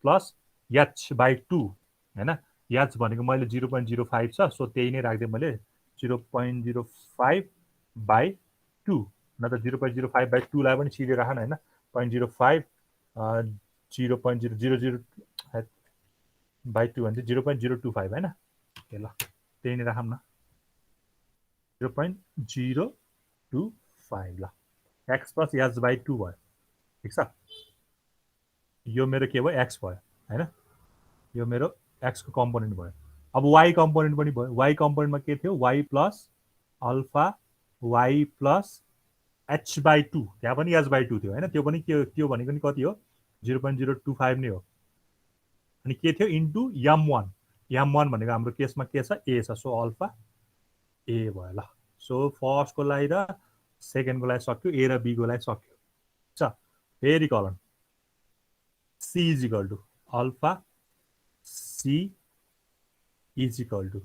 प्लस h बाई 2 हैन h भनेको मैले 0.05 छ सो त्यही नै राख्दै मैले 0.05 बाई 2 न त 0.05 बाई 2 लाई पनि सिधै राखन हैन 0.05 0.000 बाई 2 भने 0.025 हैन ल त्यही नै राखौँ न 0.025 ल x प्लस h बाई 2 भयो ठिक छ यो मेरो के भयो x भयो हैन यो मेरो x को कम्पोनेन्ट भयो। अब y कम्पोनेन्ट पनि भयो y कम्पोनेन्टमा के थियो y plus alpha y plus h by 2 त्यहाँ पनि h बाई 2 थियो हैन त्यो पनि के त्यो भनेको नि कति हो 0.025 नै हो अनि के थियो इन्टु m1 भनेको हाम्रो केसमा के छ a छ सो अल्फा a भयो ल सो फर्स्ट को लागि र सेकेन्ड को लागि सक्यो a र b को लागि सक्यो छ। फेरि कलन c equal to alpha c equal to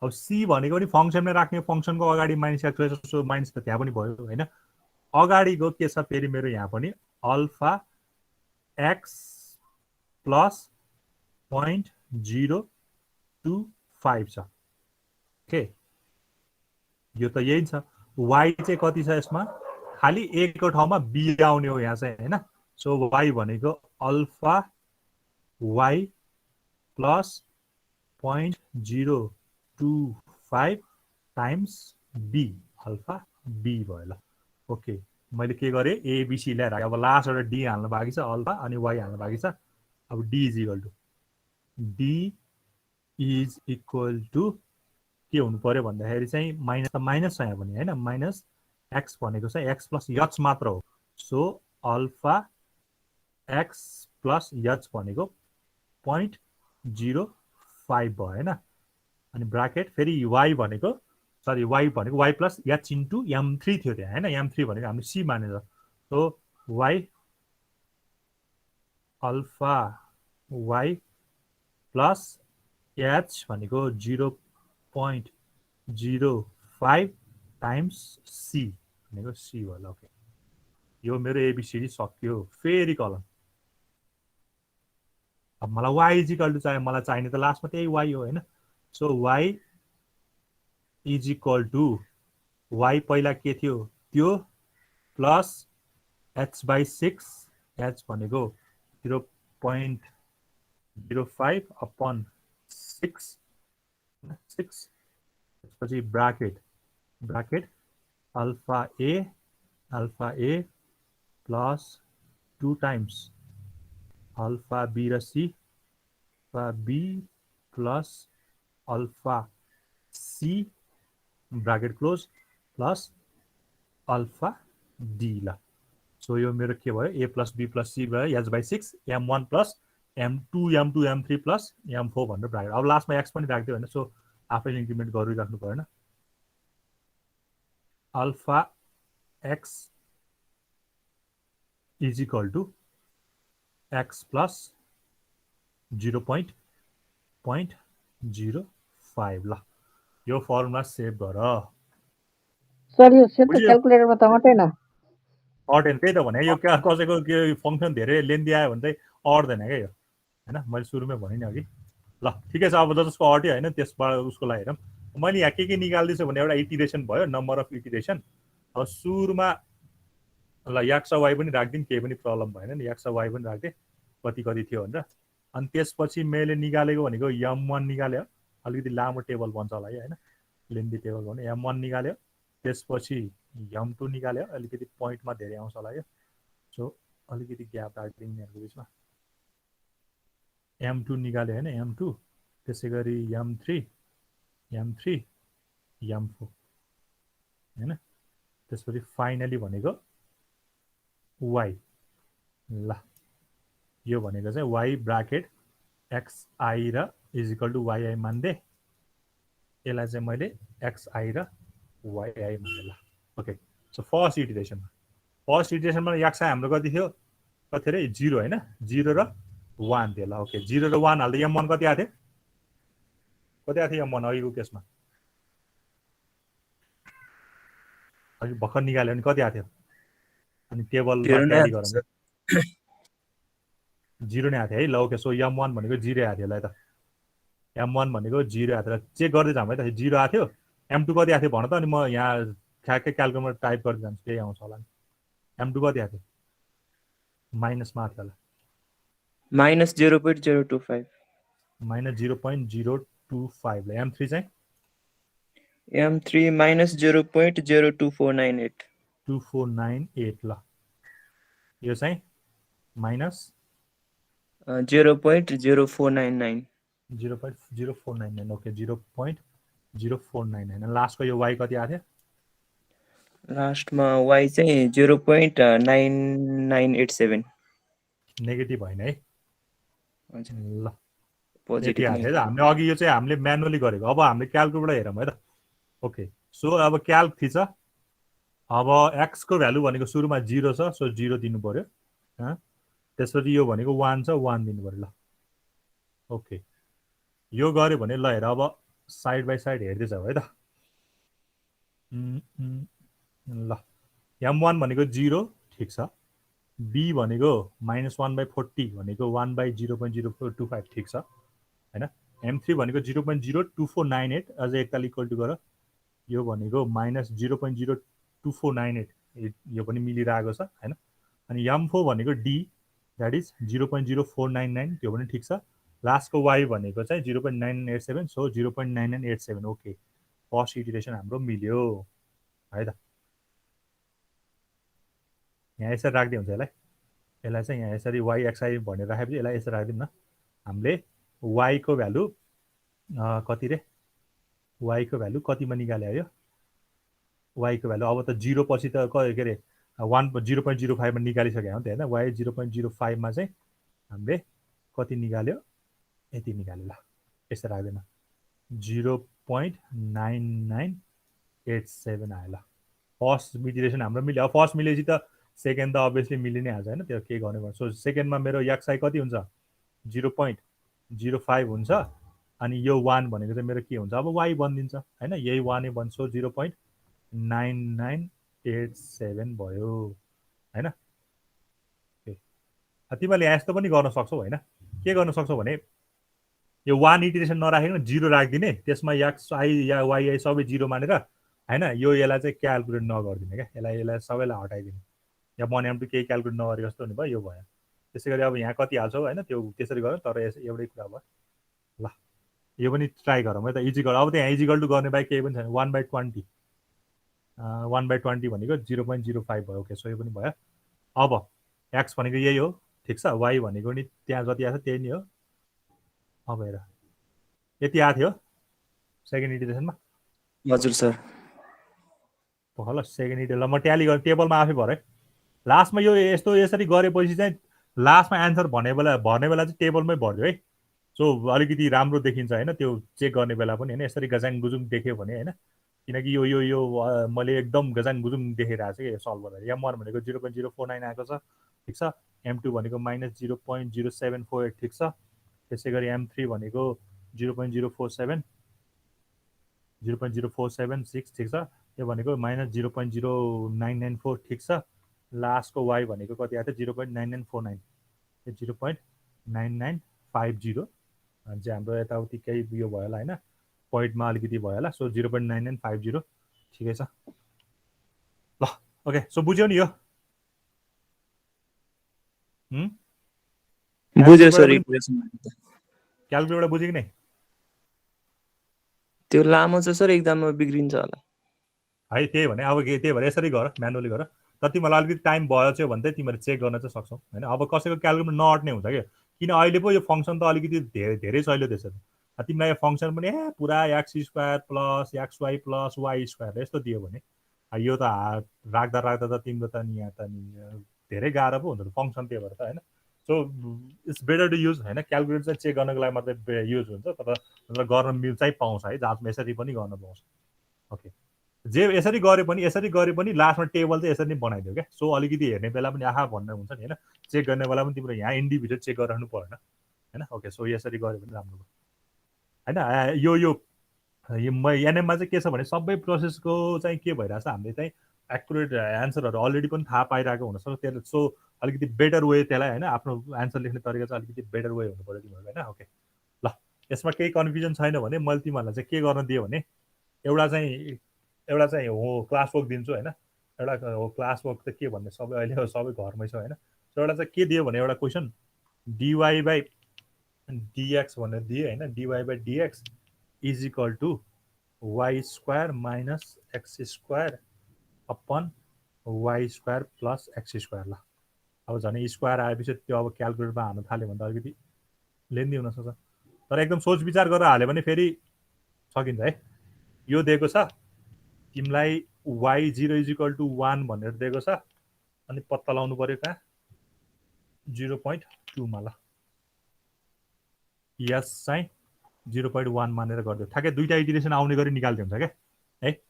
अब c भनेको नि फंक्सनमै राख्ने फंक्सनको अगाडि माइनस x सो माइनस त त्यहाँ पनि भयो हैन अगाडिको के छ फेरि मेरो यहाँ पनि अल्फा x प्लस 0.025 छ ओके यो त यही छ y चाहिँ कति छ यसमा खाली a को ठाउँमा b आउने हो यहाँ चाहिँ हैन सो y भनेको alpha y plus 0.025 times b alpha b भयो ल ओके मैले के गरेँ एबिसी ल्याएर अब लास्ट एउटा डी हाल्नु बाँकी छ अल्फा अनि y हाल्नु बाँकी छ अब d इज इक्वल टु के हुनु पर्यो भन्दाखेरि चाहिँ माइनस त माइनस छ यहाँ पनि हैन माइनस एक्स भनेको चाहिँ एक्स प्लस एच मात्र हो so alpha x plus H भनेको 0.05 भयो हैन अनि ब्राकेट फेरि y भनेको सरी y भनेको y plus H into m3 थियो त्यहाँ हैन m3 भनेको हामीले c मानेर so y alpha y plus H भनेको 0.05 टाइम्स c भनेको c भयो ओके यो मेरो एबिसिडी सक्यो फेरि कलम अब मलाई y इज इक्वल टु चाहियो मलाई चाहिने त लास्टमा त्यही y हो हैन so y is equal to y पहिला के थियो त्यो प्लस h/6 h भनेको 0.05 अपन 6 त्यसपछि bracket alpha a plus 2 times alpha b र c alpha b plus alpha c bracket close plus alpha d ल सो यो मेरो के भयो a plus b plus c भयो h/6 m1 plus m2 m3 plus m4 भनेर bracket अब लास्टमा x पनि राख्दियो हैन सो आफैले इन्क्रिमेन्ट गरिराख्नु पर्दैन alpha x is equal to x plus 0.05 ल यो फर्मुला सेभ गर सर यो सेतो क्याल्कुलेटरमा त अटेन अटेन त्यही त भने यो कसैको के फङ्सन धेरै लेन्दी आयो भने चाहिँ अट्दैन क्या यो हैन मैले सुरुमै भने नि अघि ल ठिकै छ अब जसको अट्यो हैन त्यसबाट उसको लागि हेरौँ मैले यहाँ के निकाल्दैछु भने एउटा इटिरेसन भयो नम्बर अफ इटिरेसन अब सुरुमा ल एक्स वाई पनि राख्दिउँ केही पनि प्रब्लम भएन नि एक्स वाई पनि राख्दिएँ कति थियो भनेर अनि त्यसपछि मैले निकालेको भनेको m1 निकाल्यो अलिकति लामो टेबल बन्छ होला हैन लेन्दी टेबल भने m1 निकाल्यो त्यसपछि m2 निकाल्यो अलिकति पोइन्टमा धेरै आउँछ होला यो सो अलिकति ग्याप राख्दिउँ यिनीहरूको बिचमा m2 निकाल्यो हैन m2 त्यसैगरी m3 m4 हैन त्यसपछि फाइनली भनेको y ल यो भनेको चाहिँ y ब्राकेट xi र इज इक्वल टु yi मान्दे यसलाई चाहिँ मैले xi र yi माने ल ओके सो फर्स्ट इटरेसनमा xi हाम्रो कति थियो रे 0 हैन 0 र 1 थियो ल ओके 0 र 1 हाल्दा m1 कति आथ्यो m1 अघिको केसमा अघि भर्खर निकाल्यो भने कति आथ्यो अनि टेबल ट्याली गरौँ 0 नै आथ्यो है ल ओके सो m1 भनेको 0 आथ्यो ल त m1 भनेको 0 आथ्यो चेक गर्दै जाम है त 0 आथ्यो m2 कति आथ्यो भन त अनि म यहाँ ठ्याक्कै क्याल्कुलेटरमा टाइप गर्दै जान्छु त्यही आउँछ होला m2 कति आथ्यो माइनसमा आथ्यो होला माइनस 0.025 माइनस 0.025 ल m3 चाहिँ m3 माइनस 0.02498 2498 ल यो चाहिँ माइनस 0.0499 0.0499 ओके 0.0499 लास्टको यो y कति आथ्यो लास्टमा y चाहिँ 0.9987 नेगेटिभ होइन है हजुर ल पोजिटिभ हामीले अघि यो चाहिँ हामीले म्यानुअली गरेको अब हामीले क्याल्कुलेटरबाट हेरौँ है त ओके सो अब क्याल्क थिच अब x को भ्यालु भनेको सुरुमा 0 छ सो 0 दिनु पर्यो त्यसपछि यो भनेको 1 छ 1 दिनु पर्यो ल ओके यो गर्यो भने ल हेर अब साइड बाइ साइड हेर्दै जाऊ है त ल m1 भनेको 0 ठिक छ बी भनेको -1/40 भनेको 1/0.025 ठिक छ हैन। M3 भनेको 0.02498 अझै एकताल इक्वल टु गर, यो भनेको -0.02498 यो पनि मिलिरहेको छ हैन। अनि M4 भनेको D द्याट इज 0.0499 त्यो पनि ठिक छ। लास्टको Y भनेको चाहिँ 0.9987 सो 0.9987 ओके। फर्स्ट इटरेसन हाम्रो मिल्यो है त। यहाँ यसरी राख्दै हुन्छ यसलाई चाहिँ यहाँ यसरी y xi भनेर राखेपछि यसलाई यसरी राख्दिउँ न। हामीले y को भ्यालु कति रे, y को भ्यालु कतिमा निकाल्यो यो, y को भ्यालु अब त 0 पछि त के रे 0.05 मा निकालिसक्यो हो त हैन। y 0.05 मा चाहिँ हामीले कति निकाल्यो, यति निकाल्यो ल। यसरी राख्दैन 0.9987 आयो ल। फर्स्ट इटरेसन हाम्रो मिल्यो। अब फर्स्ट मिलेपछि त सेकेन्ड त अभियसली मिलि नै हाल्छ हैन, त्यो के गर्ने पर्छ। सो सेकेन्डमा मेरो xi कति हुन्छ 0.05 हुन्छ अनि यो 1 भनेको चाहिँ मेरो के हुन्छ अब y बनिदिन्छ हैन, यही 1 नै बन्छ। 0.9987 भयो हैन। तिमीले यस्तो पनि गर्न सक्छौ हैन। के गर्न सक्छौ भने यो 1 इटरेसन नराखेर 0 राख्दिने, त्यसमा xi या yi सबै 0 मानेर हैन, यो यसलाई चाहिँ क्याल्कुलेट नगर्दिने क्या, यसलाई सबैलाई हटाइदिने। या 1 M2 केही क्याल्कुलेट नगरे जस्तो हुने भयो, यो भयो। त्यसै गरी अब यहाँ कति हाल्छौ हैन, त्यो त्यसरी गर, तर एउटै कुरा भयो ल। यो पनि ट्राई गरौँ है त, इजिकल। अब त यहाँ इजिकल टु गर्ने बाहेक केही पनि छैन। 1/20 1/20 भनेको 0.05 भयो ओके। सो यो पनि भयो। अब x भनेको यही हो ठिक छ, y भनेको नि त्यहाँ जति आछ त्यही नै हो। अब हेर यति आएको थियो सेकेन्ड इटरेसनमा। हजुर सर। ल सेकेन्ड इटरेसन म ट्याली गरेँ टेबलमा आफै भरे। लास्टमा यो यस्तो यसरी गरेपछि चाहिँ लास्टमा एन्सर भर्ने बेला चाहिँ टेबलमै भर्दियो है। सो अलिकति राम्रो देखिन्छ हैन, त्यो चेक गर्ने बेला पनि हैन। यसरी गजाङ गुजुङ देख्यो भने हैन, किनकि यो यो यो मैले एकदम गजाङ गुजुङ देखिरहेको छु कि सल्भ गर्दा। M1 भनेको 0.049 आएको छ ठिक छ। M2 भनेको -0.0748 ठिक छ। त्यसै गरी M3 भनेको 0.047 0.0476 ठिक छ। यो भनेको -0.0994 ठिक छ। लास्टको y भनेको कति आएको थियो 0.9949 0.9950 चाहिँ हाम्रो यताउति केही यो भयो होला हैन, पोइन्टमा अलिकति भयो होला। सो 0.9950 ठिकै छ ल। ओके सो बुझ्यौ नि यो बुझ्यो सर इक्वेसन। क्याल्कुलेटर बुझ्यो कि नै? त्यो लामो छ सर, एक्जाममा बिग्रिन्छ होला है। त्यही भने अब त्यही भएर यसरी गर, म्यानुअली गर। तर तिमीलाई अलिकति टाइम भयो चाहिँ भने चाहिँ तिमीले चेक गर्न चाहिँ सक्छौ हैन। अब कसैको क्याल्कुलेटर नअट्ने हुन्छ क्या, किन अहिले पो यो फङ्सन त अलिकति धेरै सहिलो त्यसरी। तिमीलाई यो फङ्सन पनि पुरा x² plus xy plus y² यस्तो दियो भने यो त राख्दा त तिम्रो त नि यहाँ त नि धेरै गाह्रो पो हुन्छ फङ्सन। त्यही भएर त हैन। So it's better to use हैन, क्याल्कुलेटर चाहिँ चेक गर्नको लागि मात्रै युज हुन्छ, तर गर्न मिल चाहिँ पाउँछ है, जाँचमा यसरी पनि गर्न पाउँछ। ओके जे यसरी गरे पनि लास्टमा टेबल चाहिँ यसरी नै बनाइदियो क्या। सो अलिकति हेर्ने बेला पनि आहा भन्ने हुन्छ नि हैन, चेक गर्ने बेला पनि तिम्रो यहाँ इन्डिभिजुअल चेक गरिराख्नु परेन हैन। ओके सो यसरी गऱ्यो भने राम्रो भयो हैन। यो एनएममा चाहिँ के छ भने सबै प्रोसेसको चाहिँ के भइरहेछ, हामीले चाहिँ एक्युरेट एन्सरहरू अलरेडी पनि थाहा पाइरहेको हुनसक्छ। त्यसले सो अलिकति बेटर वे त्यसलाई हैन, आफ्नो एन्सर लेख्ने तरिका चाहिँ अलिकति बेटर वे हुनु पर्यो तिमीहरूको हैन। ओके ल, यसमा केही कन्फ्युजन छैन भने मैले तिमीहरूलाई चाहिँ के गर्न दिएँ भने एउटा चाहिँ हो क्लास वर्क दिन्छु हैन। एउटा हो क्लास वर्क त के भन्ने सबै अहिले सबै घरमै छ हैन। सो एउटा चाहिँ के दियो भने एउटा क्वेसन dy/dx भनेर दिए हैन। dy/dx is equal to y² minus x² upon y² plus x² ल। अब झन् स्क्वायर आएपछि त्यो अब क्याल्कुलेटरमा हाल्न थाल्यो भने त अलिकति लेन्दी हुनसक्छ, तर एकदम सोच विचार गरेर हाल्यो भने फेरि सकिन्छ है। यो दिएको छ तिमीलाई y0 इज इक्वल टु 1 भनेर दिएको छ, अनि पत्ता लगाउनु पर्यो कहाँ 0.2 मा ल। यस चाहिँ 0.1 मानेर गरिदियो, ठ्याक्कै दुईटा इटरेसन आउने गरी निकाल्दियो हुन्छ क्या है।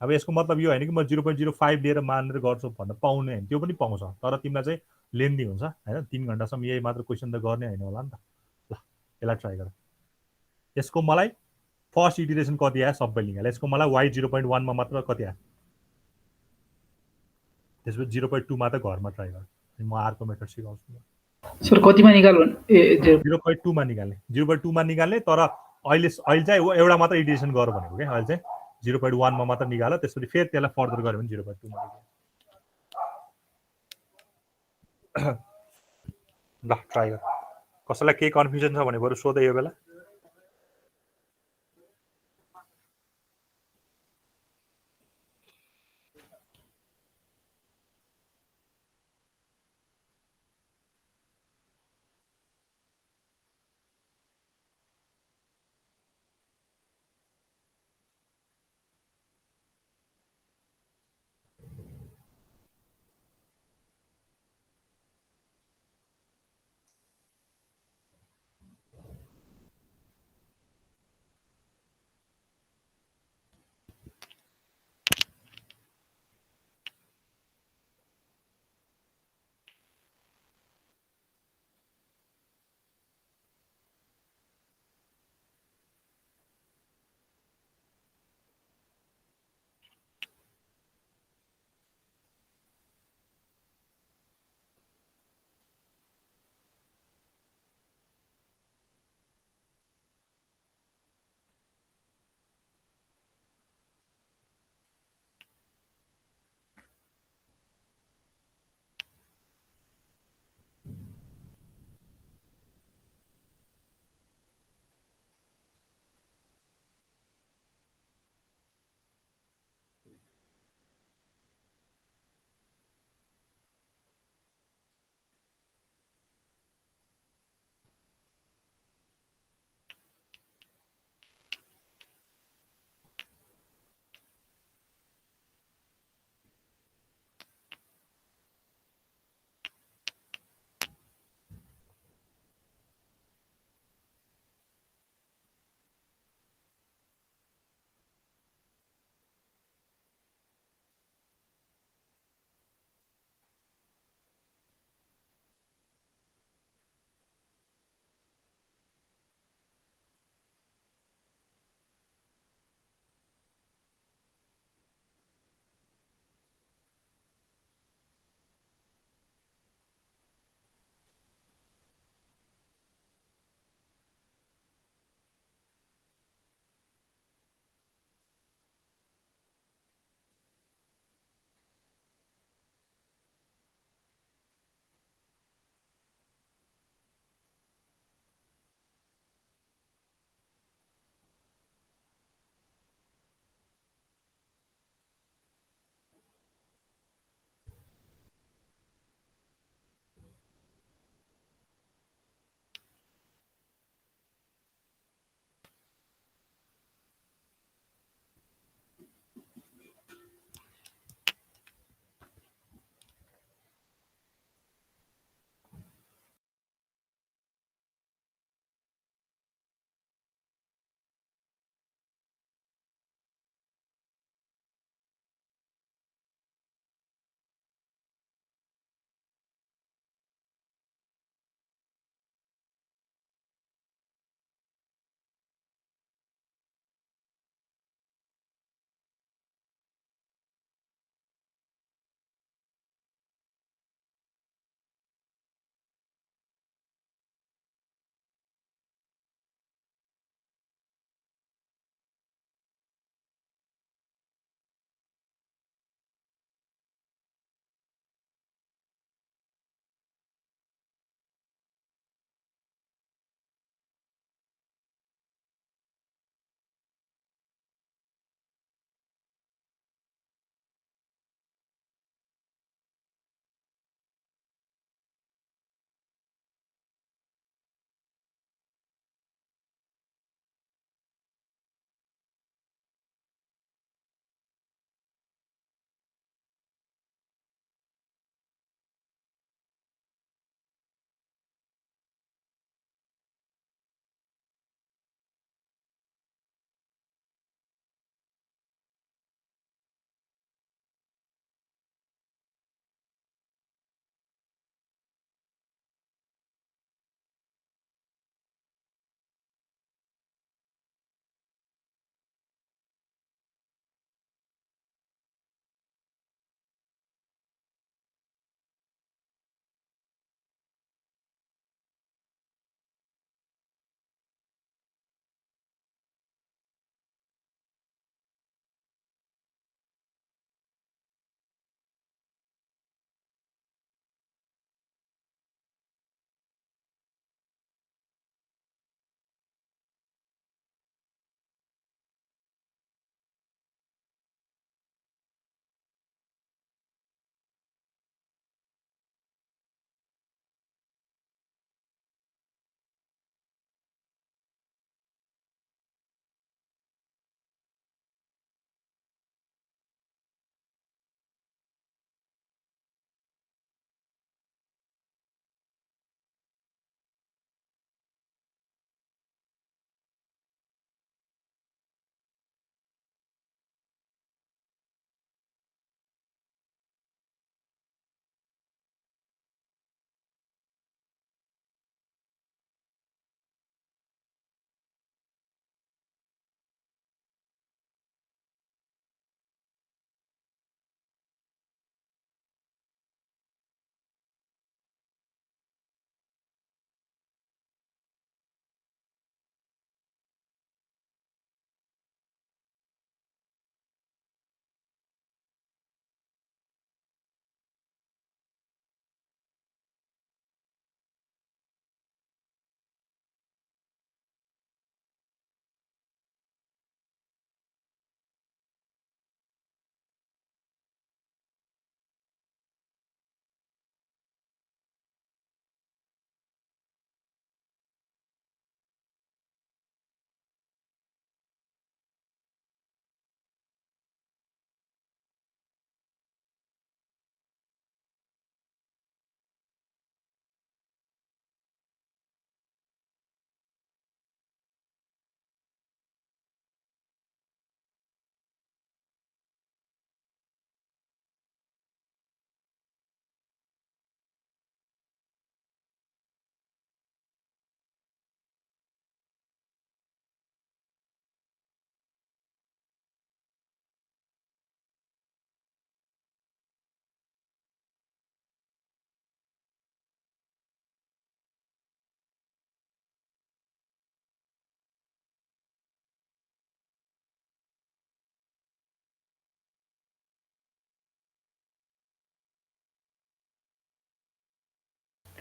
अब यसको मतलब यो होइन कि म 0.05 लिएर मानेर गर्छु भन्न पाउने होइन, त्यो पनि पाउँछ, तर तिमीलाई चाहिँ लेन्दी हुन्छ हैन। 3 घण्टासम्म यही मात्र क्वेसन त गर्ने होइन होला नि त। ल यसलाई ट्राई गर। यसको मलाई फर्स्ट इटरेसन कति आयो सबै निकाले। यसको मलाई y 0.1 मा मात्र कति आयो, त्यसपछि 0.2 मा त घरमा ट्राई गर। अनि म अर्को मेथड सिकाउँछु सर कतिमा निकाल 0.2 मा निकाल्ने 0.2 मा निकाल्ने तर अहिले चाहिँ एउटा मात्र इडिसन गर भनेको के अहिले चाहिँ 0.1 मा मात्र निकाल त्यसपछि फेरि त्यसलाई फर्दर गर्यो भने 0.2 मा निकाल्ने ल ट्राई गर कसैलाई केही कन्फ्युजन छ भने बरु सोध यो बेला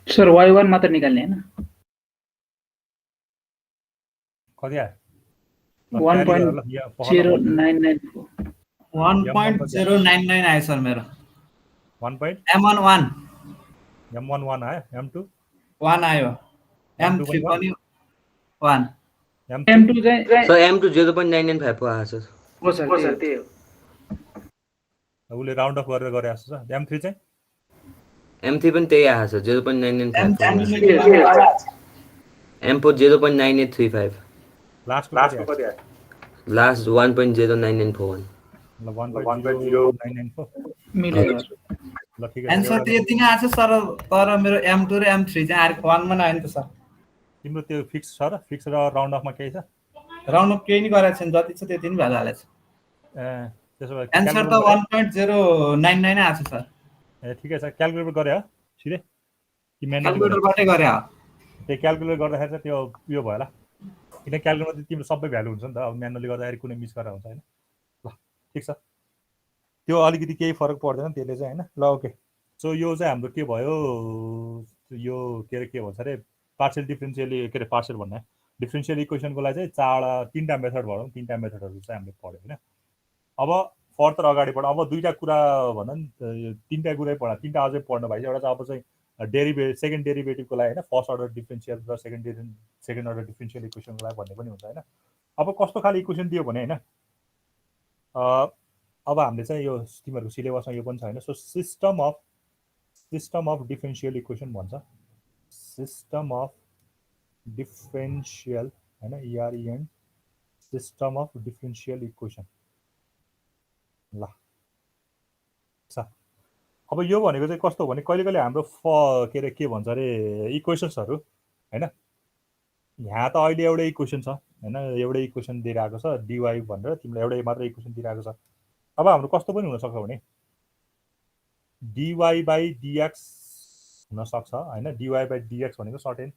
सर y1 मात्र निकाल्ने हैन कति आयो? 1.0994 1.099 आयो सर मेरो 1 point M11 M11 आयो, M2 1 आयो, M3 पनि 1, M2 चाहिँ सर M2 0.995 को आएको छ हो सर त्यही हो उसले राउन्ड अफ गरेर गरे जस्तो छ। M3 चाहिँ M3 पनि त्यही आएको छ 0.995 M4 0.9835 लास्टको कति आयो? लास्ट 1.09941 ल 1.0994 मिल्यो ल ठिकै छ। एन्सर त यति नै आएको छ सर, तर मेरो M2 र M3 चाहिँ आर्क 1 मा नआयो नि त सर। तिम्रो त्यो फिक्स छ र फिक्स र राउन्ड अफमा केही छ? राउन्ड अफ केही नै गरेको छैन, जति छ त्यति नै भइहालेछ। त्यसो भए एन्सर त 1.099 आएको छ सर। ठिकै छ। क्याल्कुलेटर गरे हो सिधै कि म्यानुअली? क्याल्कुलेटरबाटै गरे हो। त्यो क्याल्कुलेटर गर्दाखेरि चाहिँ त्यो उयो भयो होला, किन क्याल्कुलेटरमा चाहिँ तिम्रो सबै भ्यालु हुन्छ नि त। अब म्यानुअली गर्दाखेरि कुनै मिस गरेर हुन्छ होइन। ल ठिक छ, त्यो अलिकति केही फरक पर्दैन त्यसले चाहिँ होइन। ल ओके, सो यो चाहिँ हाम्रो के भयो, यो के अरे के भन्छ अरे पार्सियल डिफ्रेन्सियल के अरे पार्सियल भन्ने डिफ्रेन्सियल इक्वेसनको लागि चाहिँ तिनवटा मेथड भनौँ, तिनवटा मेथडहरू चाहिँ हामीले पढ्यो होइन। अब फर्दर अगाडि बढ। अब दुईवटा कुरा भनौँ नि, तिनवटा कुरै पढ, तिनवटा अझै पढ्नु भएछ। एउटा चाहिँ अब चाहिँ सेकेन्ड डेरिभेटिभको लागि होइन, फर्स्ट अर्डर डिफ्रेन्सियल र सेकेन्ड अर्डर डिफ्रेन्सियल इक्वेसनको लागि भन्ने पनि हुन्छ होइन। अब कस्तो खाले इक्वेसन दियो भने होइन, अब हामीले चाहिँ यो तिमीहरूको सिलेबसमा यो पनि छ होइन। So system of differential equation भन्छ, सिस्टम अफ डिफ्रेन्सियल होइन, EREN system of differential equation. ल अब यो भनेको चाहिँ कस्तो भने कहिले कहिले हाम्रो के अरे के भन्छ अरे इक्वेसन्सहरू होइन। यहाँ त अहिले एउटै इक्वेसन छ होइन, एउटै इक्वेसन दिइरहेको छ dy भनेर, तिमीलाई एउटै मात्र इक्वेसन दिइरहेको छ। अब हाम्रो कस्तो पनि हुनसक्छ भने dy/dx हुनसक्छ होइन। dy/dx भनेको सर्टेन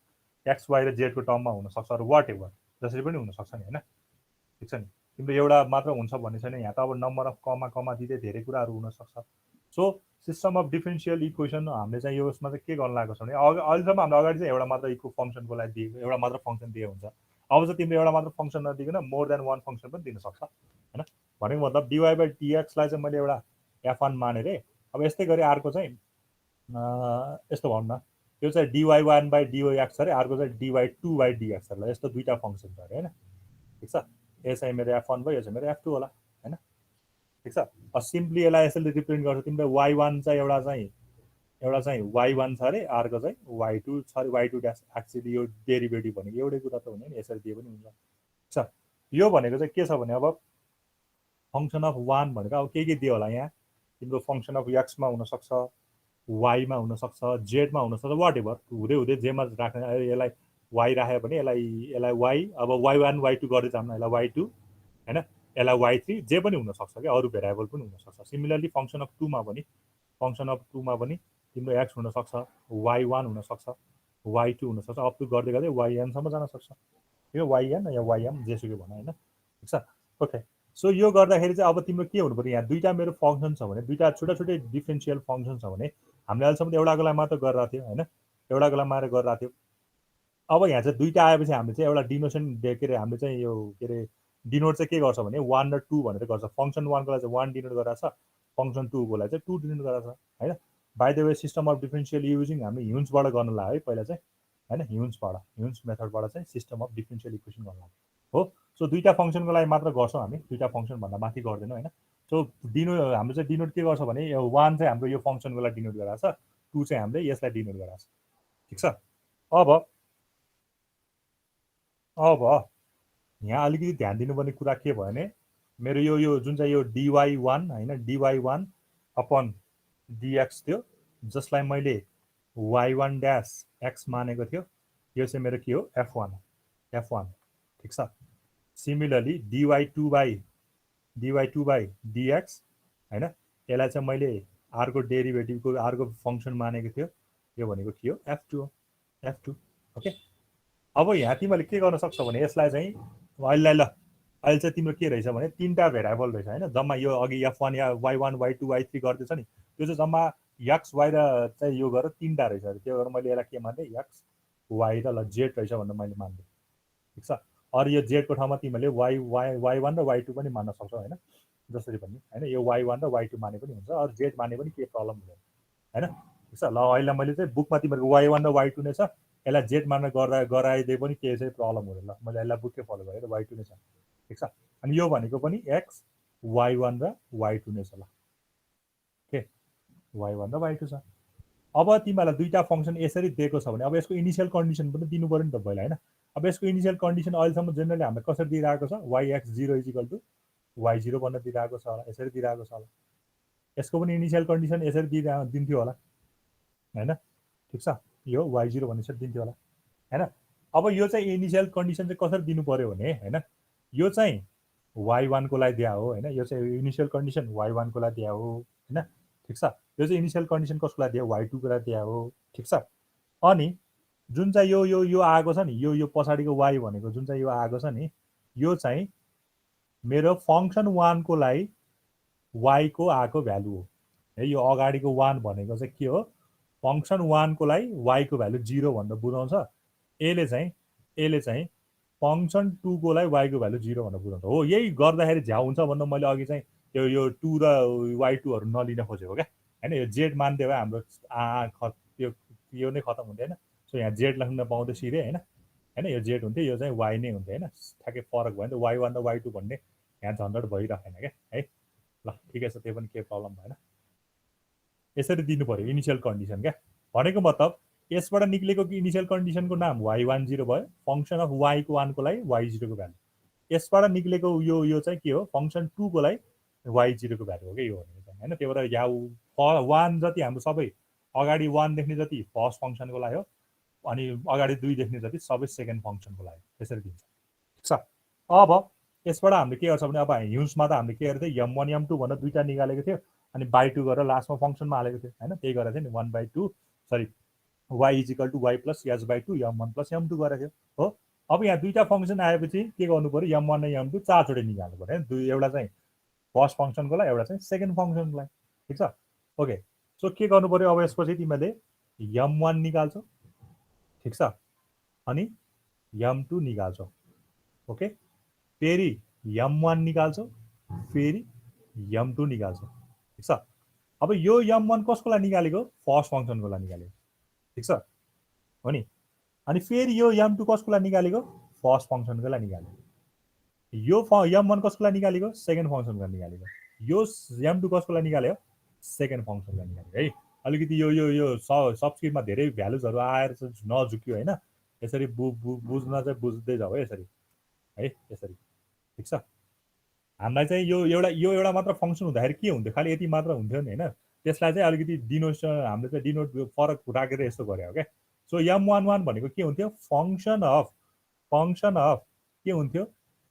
x, y र z को टर्ममा हुनसक्छ, अरू वाट एभर जसरी पनि हुनसक्छ नि होइन। ठिक छ नि, तिम्रो एउटा मात्र हुन्छ भन्ने छैन। यहाँ त अब नम्बर अफ कमा दिँदै धेरै कुराहरू हुनसक्छ। So system of differential equation हामीले चाहिँ यो उसमा चाहिँ के गर्नु लागेको छ भने अहिलेसम्म हाम्रो अगाडि चाहिँ एउटा मात्र इक्व फङ्सनको लागि दिएको, एउटा मात्र फङ्सन दिएको हुन्छ। अब चाहिँ तिमीले एउटा मात्र फङ्सन नदिकन मोर देन वान फङ्सन पनि दिन सक्छ होइन। भनेको मतलब dy/dx लाई चाहिँ मैले एउटा f1 मानेर, अब यस्तै गरी अर्को चाहिँ यस्तो भनौँ न, यो चाहिँ dy1/dx अरे, अर्को चाहिँ dy2/dx ल, यस्तो दुईवटा फङ्सन छ अरे होइन। ठिक छ, यो चाहिँ मेरो f1 भयो, यो चाहिँ मेरो f2 होला होइन। ठिक छ, सिम्पली यसलाई यसरी रिप्रेजेन्ट गर्छ। तिमीले y1 चाहिँ एउटा चाहिँ y1 छ अरे, अर्को चाहिँ y2 छ अरे, y2 ड्यास। एक्चुअली यो डेरिभेटिभ भनेको एउटै कुरा त हुने नि, यसरी दिए पनि हुन्छ। ठिक छ, यो भनेको चाहिँ के छ भने अब फङ्सन अफ 1 भनेको अब के दियो होला यहाँ, तिम्रो फङ्सन अफ एक्समा हुनसक्छ, वाईमा हुनसक्छ, जेडमा हुनसक्छ, वाट एभर हुँदै हुँदै जेमा राख्ने। यसलाई वाई राख्यो भने यसलाई वाई, अब y1 y2 गर्दै जानु, यसलाई y2 होइन, यसलाई y3 जे पनि हुनसक्छ क्या, अरू भेरिएबल पनि हुनसक्छ। सिमिलरली फङ्सन अफ 2मा पनि तिम्रो एक्स हुनसक्छ, y1 हुनसक्छ, y2 हुनसक्छ, अप टु गर्दै गर्दै yn सम्म जान सक्छ। यो yn या ym जेसुकै भन होइन। ठिक छ, ओके। सो यो गर्दाखेरि चाहिँ अब तिम्रो के हुनु पर्यो, यहाँ दुईवटा मेरो फङ्सन छ भने, दुईवटा छुट्टा छुट्टै डिफ्रेन्सियल फङ्सन छ भने हामीले अहिलेसम्म एउटाको लागि मात्र गरिरहेको थियो होइन, एउटाको लागि मात्र गरिरहेको थियो। अब यहाँ चाहिँ दुईवटा आएपछि हामीले चाहिँ एउटा डिनोसन के अरे, हामीले चाहिँ यो के अरे डिनोट चाहिँ के गर्छ भने 1 र 2 भनेर गर्छ। फङ्सन 1 को लागि चाहिँ 1 डिनोट गरेर छ, फङ्सन 2 को लागि चाहिँ 2 डिनोट गरेर छ होइन। By the way system of differential using हामी ह्युन्सबाट गर्नु लाग्यो है पहिला चाहिँ होइन, ह्युन्स मेथडबाट चाहिँ सिस्टम अफ डिफ्रेन्सियल इक्वेसन गर्नु लाग्यो हो। सो दुईवटा फङ्सनको लागि मात्र गर्छौँ हामी, दुईवटा फङ्सन भन्दा माथि गर्दैनौँ होइन। सो हाम्रो चाहिँ डिनोट के गर्छ भने 1 चाहिँ हाम्रो यो फङ्सनको लागि डिनोट गराएको छ, 2 चाहिँ हामीले यसलाई डिनोट गराएको छ। ठिक छ, अब यहाँ अलिकति ध्यान दिनुपर्ने कुरा के भयो भने मेरो यो जुन चाहिँ यो dy1 होइन, dy1 अपन dx थियो, जसलाई मैले y1 ड्यास x मानेको थियो, यो चाहिँ मेरो के हो f1। ठिक छ, सिमिलरली dy2/dx होइन, यसलाई चाहिँ मैले अर्को डेरिभेटिभको अर्को फङ्सन मानेको थियो, यो भनेको के हो f2 ओके। अब यहाँ तिमीले के गर्न सक्छौ भने यसलाई चाहिँ अहिले चाहिँ तिम्रो के रहेछ भने तीनटा भेरिएबल रहेछ होइन, जम्मा यो अघि f1 या y1 y2 y3 गर्दैछ नि, त्यो चाहिँ जम्मा एक्स वाइ र चाहिँ यो गरेर तीनटा रहेछ अरे, त्यो भएर मैले यसलाई के माने एक्स वाइ र ल जेड रहेछ भनेर मैले मान्दै, ठिक छ। अरू यो जेडको ठाउँमा तिमीहरूले वाइ1 र वाइ2 पनि मान्न सक्छौ होइन, जसरी पनि होइन, यो वाइ1 र वाइ2 माने पनि हुन्छ, अरू जेड माने पनि केही प्रब्लम हुँदैन होइन, ठिक छ। ल अहिले मैले चाहिँ बुकमा तिमीहरूको वाइ1 र वाइ2 नै छ, यसलाई जेड मान्न गराइदिए पनि केही चाहिँ प्रब्लम हुँदैन। ल मैले यसलाई बुकै फलो गरेर वाइ2 नै छ, ठिक छ। अनि यो भनेको पनि एक्स वाइ1 र वाइ2 नै छ। ल के वाइ1 र वाइ2 छ। अब तिमीहरूलाई दुईटा फङ्सन यसरी दिएको छ भने अब यसको इनिसियल कन्डिसन पनि दिनु पऱ्यो नि त पहिला होइन। अब यसको इनिसियल कन्डिसन अहिलेसम्म जेनरली हामीले कसरी दिइरहेको छ, yx0 = y0 भनेर दिइरहेको छ होला, यसरी दिइरहेको छ होला। यसको पनि इनिसियल कन्डिसन यसरी दिन्थ्यो होला होइन, ठिक छ। यो y0 भनेर दिन्थ्यो होला होइन। अब यो चाहिँ इनिसियल कन्डिसन चाहिँ कसरी दिनु पर्यो भने होइन, यो चाहिँ y1 को लागि दिया हो होइन, यो चाहिँ इनिसियल कन्डिसन y1 को लागि दिया हो होइन, ठिक छ। यो चाहिँ इनिसियल कन्डिसन कसको लागि दियो, y2 को लागि दिया हो, ठिक छ। अनि जुन चाहिँ यो आएको छ नि, यो पछाडिको y भनेको जुन चाहिँ यो आएको छ नि, यो चाहिँ मेरो फङ्सन 1 को लागि y को आएको भ्यालु हो है। यो अगाडिको 1 भनेको चाहिँ के हो, फङ्सन 1 को लागि y को भ्यालु 0 भनेर बुझाउँछ। यसले चाहिँ फङ्सन 2 को लागि y को भ्यालु 0 भनेर बुझाउँछ हो। यही गर्दाखेरि झ्याउ हुन्छ भनेर मैले अघि चाहिँ यो 2 र y2हरू नलिन खोजेको क्या होइन। यो जेड मान्दियो भए हाम्रो यो नै खतम हुन्थ्यो होइन। सो यहाँ जेड लेख्न पाउँदै सिधै होइन होइन, यो जेड हुन्थ्यो, यो चाहिँ वाइ नै हुन्थ्यो होइन। ठ्याक्कै फरक भयो नि त, y1 र y2 भन्ने यहाँ झन्झट भइरहेन क्या है। ल ठिकै छ, त्यो पनि केही प्रब्लम भएन। यसरी दिनु पऱ्यो इनिसियल कन्डिसन क्या। भनेको मतलब यसबाट निक्लेको इनिसियल कन्डिसनको नाम y10 भयो, फङ्सन अफ y1 को लागि y0 को भ्यालु। यसबाट निक्लेको यो चाहिँ के हो, फङ्सन 2 को लागि y0 को भ्यालु हो क्या यो भनेको चाहिँ होइन। त्यही भएर यहाँ 1 जति हाम्रो सबै अगाडि 1 देख्ने जति फर्स्ट फङ्सनको लागि हो, अनि अगाडि 2 देख्ने जति सबै सेकेन्ड फङ्सनको लागि, त्यसरी दिन्छ, ठिक छ। अब यसबाट हामीले के गर्छ भने अब ह्युम्समा त हामीले के गरेको थियो, m1 m2 भनेर दुईवटा निकालेको थियो, अनि बाई 2 गरेर लास्टमा फङ्सनमा हालेको थियो होइन। त्यही गरेर थियो नि 1/2 sorry y = y + h/2 m1 + m2 गरेको थियो हो। अब यहाँ दुईवटा फङ्सन आएपछि के गर्नु पऱ्यो, m1 र m2 चारचोटि निकाल्नु पऱ्यो होइन। एउटा चाहिँ फर्स्ट फङ्सनको लागि, एउटा चाहिँ सेकेन्ड फङ्सनको लागि, ठिक छ। ओके, सो के गर्नु पऱ्यो अब यसपछि तिमीहरूले m1 निकाल्छौ, ठिक छ, अनि m2 निकाल्छौ। ओके, फेरि m1 निकाल्छौ, फेरि m2 निकाल्छौ, ठिक छ। अब यो m1 कसको लागि निकालेको, फर्स्ट फङ्सनको लागि निकालेको, ठिक छ हो नि। अनि फेरि यो m2 कसको लागि निकालेको, फर्स्ट फङ्सनको लागि निकालेको। यो m1 कसको लागि निकालेको, सेकेन्ड फङ्सनको लागि निकालेको। यो m2 कसको लागि निकाल्यो, सेकेन्ड फङ्सनको लागि निकालेको है। अलिकति यो सबस्क्रिप्टमा धेरै भ्यालुजहरू आएर चाहिँ नझुक्यो होइन। यसरी बुझ्न चाहिँ बुझ्दै जाऊ है यसरी है, यसरी, ठिक छ। हामीलाई चाहिँ यो एउटा मात्र फङ्सन हुँदाखेरि के हुन्थ्यो, खालि यति मात्र हुन्थ्यो नि होइन। त्यसलाई चाहिँ अलिकति डिनोसन हामीले चाहिँ डिनोट फरक राखेर यस्तो गऱ्यो क्या। सो m11 भनेको के हुन्थ्यो, फङ्सन अफ के हुन्थ्यो,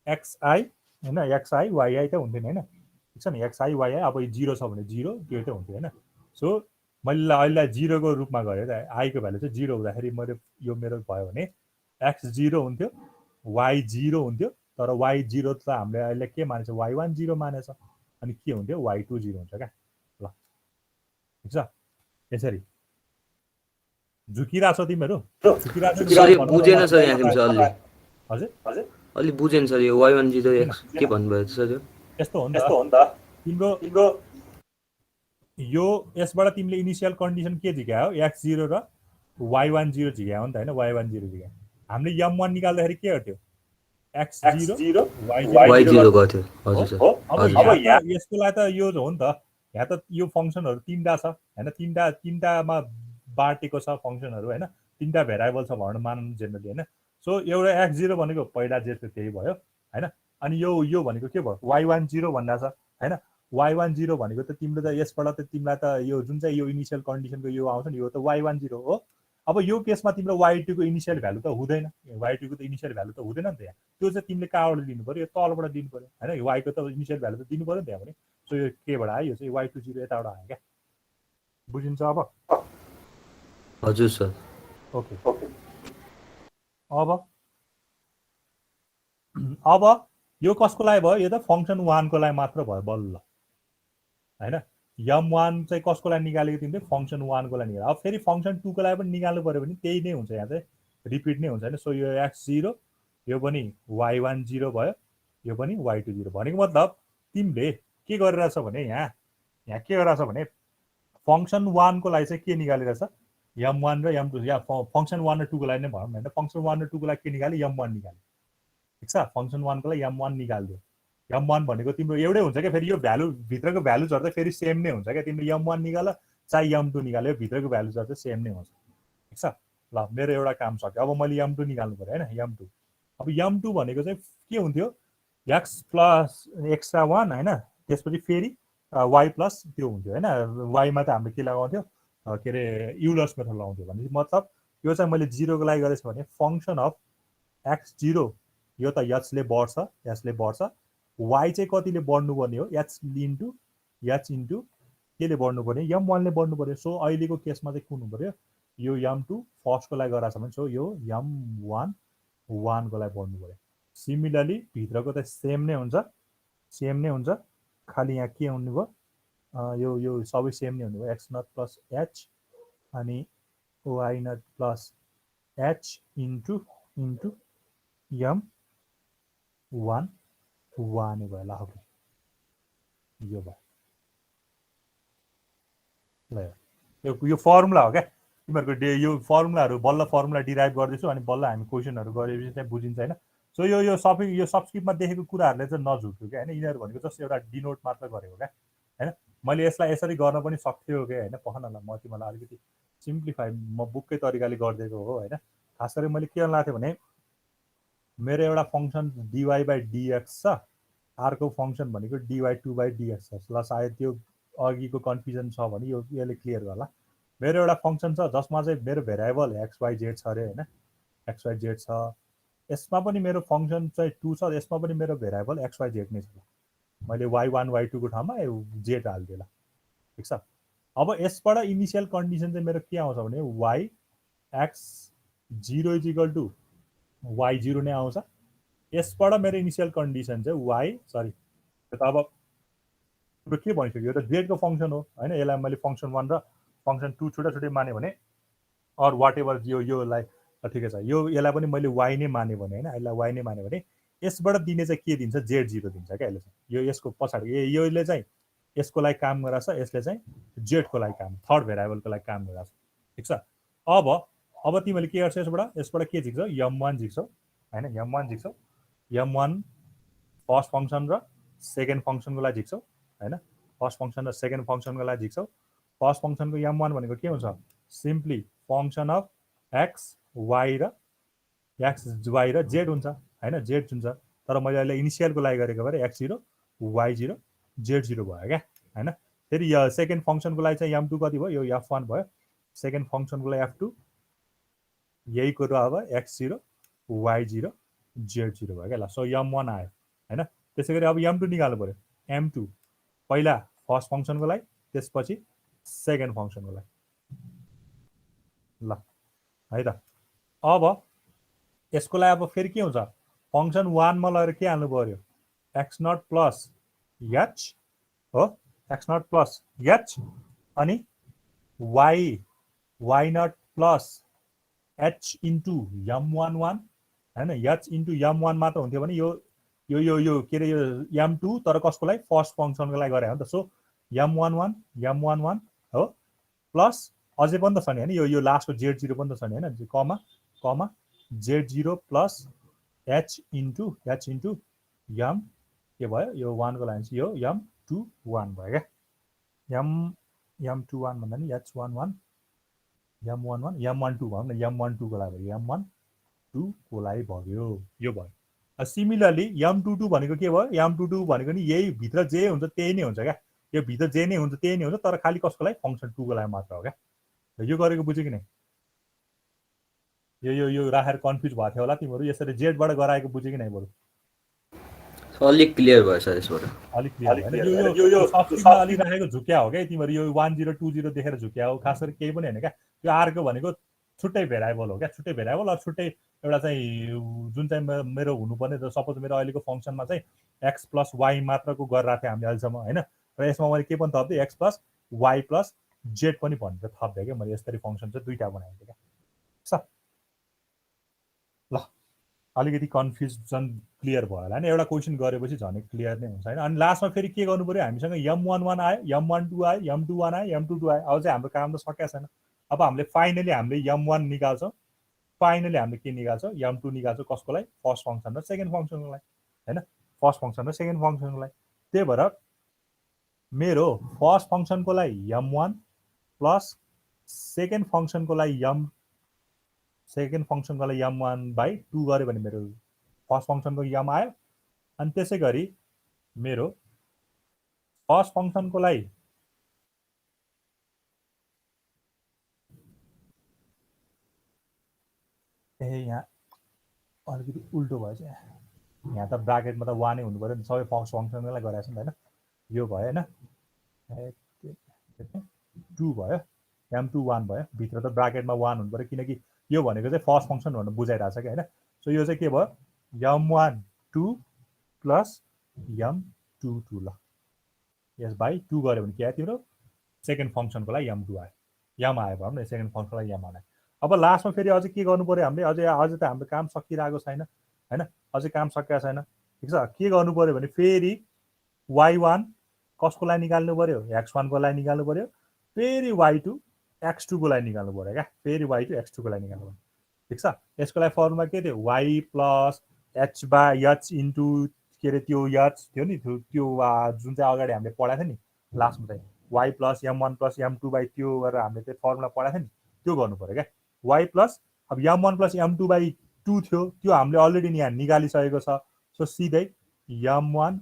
xi होइन, xi yi त हुन्थ्यो नि होइन, ठिक छ नि। xi yi अब 0 छ भने 0 त्यो त हुन्थ्यो होइन। सो मैले अहिले 0 को रूपमा गरेँ त, i को भ्यालु चाहिँ 0 हुँदाखेरि मैले यो मेरो भयो भने x0 हुन्थ्यो, y0 हुन्थ्यो, तर y0 त हामीले अहिले के मानेछ, y1 0 मानेछ, अनि के हुन्थ्यो, y2 0 हुन्छ क्या। ल ठिक छ, यसरी झुकिरहेको छ तिमीहरू, सरी बुझेन सर यहाँ चाहिँ अलि। हजुर अलि बुझेन सर, यो y10 x के भन्नुभयो सर? यो यस्तो हो नि त, तिम्रो यो यसबाट तिमीले इनिसियल कन्डिसन के झिकायो, x0 र y10 झिकायो हो नि त होइन, y10 झिकायो। हामीले m1 निकाल्दाखेरि के गर्थ्यो, x0 y0 गर्थ्यो हजुर सर। अब यहाँ यसको लागि त यो हो नि त, यहाँ त यो फङ्सनहरू तीनटा छ होइन, तीनटामा बाटेको छ फङ्सनहरू होइन, तीनटा भेरिएबल छ भनेर मानौँ जेनरली होइन। सो एउटा x0 भनेको पहिला जेको त्यही भयो होइन। अनि यो भनेको के भयो, y10 भन्दा छ होइन। y10 भनेको त तिम्रो त यसबाट त तिमीलाई त यो जुन चाहिँ यो इनिसियल कन्डिसनको यो आउँछ नि, यो त y10 हो। अब यो केसमा तिम्रो y2 को इनिसियल भ्यालु त हुँदैन, y2 को त इनिसियल भ्यालु त हुँदैन नि त यहाँ। त्यो चाहिँ तिमीले कहाँबाट दिनु पऱ्यो, यो तलबाट दिनु पऱ्यो होइन। y को त इनिसियल भ्यालु त दिनु पऱ्यो नि त्यहाँ पनि। सो यो केबाट आयो, यो चाहिँ y20 यताबाट आयो क्या, बुझिन्छ अब? हजुर सर। ओके, अब यो कसको लागि भयो, यो त फङ्सन 1 को लागि मात्र भयो बल्ल होइन। m1 चाहिँ कसको लागि निकालेको तिमीले फंक्सन 1 को लागि निकाल्यो अब फेरि फंक्सन 2 को लागि पनि निकाल्नु पर्यो भने त्यही नै हुन्छ यहाँ चाहिँ रिपिट नै हुन्छ हैन सो यो x0 यो पनि y1 0 भयो यो पनि y2 0 भनेको मतलब तिमीले के गरिरहेछ भने यहाँ के गरिरहेछ भने फंक्सन 1 को लागि चाहिँ के निकालिरहेछ m1 र m2 या फंक्सन 1 र 2 को लागि नै भनौँ हैन फंक्सन 1 र 2 को लागि के निकाल्यो m1 निकाल्यो ठीक छ फंक्सन 1 को लागि m1 निकाल्दियो m1 भनेको तिम्रो एउटै हुन्छ क्या फेरि यो भ्यालु भित्रको भ्यालुजहरु चाहिँ फेरि सेम नै हुन्छ क्या तिमीले m1 निकाल चाहे m2 निकाल्यो भित्रको भ्यालुजहरु चाहिँ सेम नै हुन्छ ठीक छ ल मेरो एउटा काम सक्यो अब मैले m2 निकाल्नु पर्यो हैन m2 अब m2 भनेको चाहिँ के हुन्थ्यो x प्लस एक्स्ट्रा 1 हैन त्यसपछि फेरि y प्लस त्यो हुन्थ्यो हैन y मा त हामीले के लगाउँथ्यो के रे युलर्स मेथड लगाउँथ्यो भने मतलब यो चाहिँ मैले 0 को लागि गरेछ भने फंक्सन अफ x0 यो त h ले बढ्छ y चाहिँ कतिले बढ्नु पर्ने हो h इन्टु केले बढ्नु पर्ने m1 ले बढ्नु पर्यो सो अहिलेको केसमा चाहिँ कुन हुनु पर्यो यो m2 फर्स्ट को लागि गराछ भने सो यो m1 1 को लागि बढ्नु पर्यो सिमिलरली भित्रको त सेम नै हुन्छ खाली यहाँ के हुनु भयो यो सबै सेम नै हुनु भयो x नट प्लस h अनि y nought plus h into m1 1 भयो ल यो भयो ल यो फर्मुला हो क्या तिमीहरूको यो फर्मुलाहरू बल्ल फर्मुला डिराइभ गर्दैछु अनि बल्ल हामी क्वेसनहरू गरेपछि चाहिँ बुझिन्छ हैन सो यो सबस्क्रिप्टमा देखेको कुराहरूले चाहिँ नझुक्यो क्या हैन यिनीहरू भनेको जस्ट एउटा डिनोट मात्र गरेको क्या हैन मैले यसलाई यसरी गर्न पनि सक्थ्यो क्या हैन पख न ल म तिमीलाई अलिकति सिम्प्लिफाई म बुककै तरिकाले गरिदिएको हो हैन खास गरी मैले के गर्न लाग्थ्यो भने मेरो एउटा फंक्सन dy/dx छ अर्को फंक्सन भनेको dy2/dx छ ल सायद त्यो अघिको कन्फ्युजन छ भने यसले क्लियर गर्ला मेरो एउटा फंक्सन छ जसमा चाहिँ मेरो भेरिएबल xyz छ रे हैन xyz छ यसमा पनि मेरो फंक्सन चाहिँ 2 छ यसमा पनि मेरो भेरिएबल xyz नै छ मैले y1 y2 को ठाउँमा z हाल्दिए ल ठीक छ अब यसबाट इनिशियल कन्डिसन चाहिँ मेरो के आउँछ भने y x0 = y0 नै आउँछ यसबाट मेरो इनिशियल कन्डिसन चाहिँ y अब के भनिसक्यो यो त z को फंक्सन हो हैन यसलाई मैले फंक्सन 1 र फंक्सन 2 छुट्टै माने भने अर व्हाटएभर योलाई ठिकै छ यसलाई पनि मैले y नै माने भने हैन यसलाई y नै माने भने यसबाट दिने चाहिँ के दिन्छ z0 दिन्छ क्या यसले चाहिँ यो यसको पछाडी योले चाहिँ यसको लागि काम गराछ यसले चाहिँ z को लागि काम थर्ड भेरिएबलको लागि काम गराछ ठीक छ अब तिमीले के गर्छौ यसबाट के झिक्छौ m1 झिक्छौ हैन m1 झिक्छौ m1 फर्स्ट फंक्सन र सेकेन्ड फंक्सनको लागि झिक्छौ हैन फर्स्ट फंक्सन र सेकेन्ड फंक्सनको लागि झिक्छौ फर्स्ट फंक्सनको m1 भनेको के हुन्छ simply function of x y र z हुन्छ हैन z हुन्छ तर मैले अहिले इनिशियलको लागि गरेको भएर x0 y0 z0 भयो क्या हैन फेरि यो सेकेन्ड फंक्सनको लागि चाहिँ m2 कति भयो यो f1 भयो सेकेन्ड फंक्सनको लागि f2 यही कुरा अब x0 y0 z0 भयो क्या ल सो m1 आयो हैन त्यसैगरी अब m2 निकाल्नु पर्यो m2 पहिला फर्स्ट फंक्सनको लागि त्यसपछि सेकेन्ड फंक्सनको लागि ल है त अब यसको लागि अब फेरि के हुन्छ फंक्सन 1 मा लगेर के हाल्नु पर्यो x0 प्लस h हो x0 प्लस h अनि y0 plus h into m11 हैन h इन्टु m1 मात्र हुन्थ्यो भने यो के रे यो m2 तर कसको लागि फर्स्ट फंक्सनको लागि गरे हो नि त सो m11 हो प्लस अझै पनि त छ नि हैन यो लास्टको z0 पनि त छ नि हैन कमा z0 plus h into m के भयो यो 1 को लागि यो m21 भयो क्या m21 भन्दा नि h11 m11 m12 भनौँ न m12 को लागि भयो m12 को लागि भयो यो भयो सिमिलरली m22 भनेको के भयो m22 भनेको नि यही भित्र जे हुन्छ त्यही नै हुन्छ क्या यो भित्र जे नै हुन्छ त्यही नै हुन्छ तर खाली कसको लागि फंक्सन 2 को लागि मात्र हो क्या यो गरेको बुझ्यो कि नै यो राखेर कन्फ्युज भएको थियो होला तिमीहरू यसरी जेड बाट गराएको बुझ्यो कि नै बरु अलिक क्लियर भयो सर यसबाट अलिक क्लियर हैन यो सबैमा अलि राखेको झुक्या हो क्या तिमीहरू यो 1020 देखेर झुक्या हो खास गरी केही पनि हैन क्या त्यो अर्को भनेको छुट्टै भेरिएबल हो क्या छुट्टै भेरिएबल अर छुट्टै एउटा चाहिँ जुन चाहिँ मेरो हुनुपर्ने सपोज मेरो अहिलेको फंक्सनमा चाहिँ x + y मात्रको गरिरहेको थिए हामीले अहिलेसम्म हैन र यसमा मैले के पनि थप्दिएँ x plus y plus z पनि भनेर थप्दिएँ क्या मैले यसरी फङ्सन चाहिँ दुईवटा बनाइदिएँ क्या छ ल अलिकति कन्फ्युजन क्लियर भयो होला नि एउटा क्वेसन गरेपछि झनै क्लियर नै हुन्छ होइन अनि लास्टमा फेरि के गर्नु पऱ्यो हामीसँग M11 आयो M12 आयो M21 आयो M22 आयो अब चाहिँ हाम्रो काम त सकेको छैन अब हामीले फाइनली हामीले M1 निकाल्छौँ फाइनली हामीले के निकाल्छौँ M2 निकाल्छौँ कसको लागि फर्स्ट फङ्सन र सेकेन्ड फङ्सनको लागि होइन फर्स्ट फङ्सन र सेकेन्ड फङ्सनको लागि त्यही भएर मेरो फर्स्ट फङ्सनको लागि M1 प्लस सेकेन्ड फङ्सनको लागि M1/2 गऱ्यो भने मेरो फर्स्ट फङ्सनको M आयो अनि त्यसै गरी मेरो फर्स्ट फङ्सनको लागि यहाँ अलिकति उल्टो भयो चाहिँ यहाँ त ब्राकेटमा त 1 नै हुनु पर्यो नि सबै फर्स्ट फङ्सनलाई गराएको छ नि होइन यो भयो होइन 2 भयो M2 1 भयो भित्र त ब्राकेटमा 1 हुनु पर्यो किनकि यो भनेको चाहिँ फर्स्ट फङ्सन भनेर बुझाइरहेको छ कि होइन सो यो चाहिँ के भयो M1 2 प्लस M2 2 ल S/2 गऱ्यो भने के आयो तिम्रो सेकेन्ड फङ्सनको लागि M2 आयो M आयो भनौँ न सेकेन्ड फङ्सनको लागि M आयो अब लास्टमा फेरि अझै के गर्नु पर्यो हामीले अझै त हाम्रो काम सकिरहेको छैन होइन अझै काम सकिएको छैन ठिक छ के गर्नु पर्यो भने फेरि Y1 कसको लागि निकाल्नु पर्यो X1 को लागि निकाल्नु पर्यो फेरि Y2 X2 को लागि निकाल्नु पर्यो क्या फेरि Y2 X2 को लागि निकाल्नु पर्यो ठिक छ यसको लागि फर्मुला के थियो Y प्लस H/H इन्टु के अरे त्यो H थियो नि त्यो जुन चाहिँ अगाडि हामीले पढाएको थियो नि लास्टमा चाहिँ Y plus M1 plus M2 त्यो गरेर हामीले त्यो फर्मुला पढाएको थियो नि त्यो गर्नु पर्यो क्या Y प्लस अब M1 प्लस M2/2 थियो त्यो हामीले अलरेडी यहाँ निकालिसकेको छ सो सिधै M1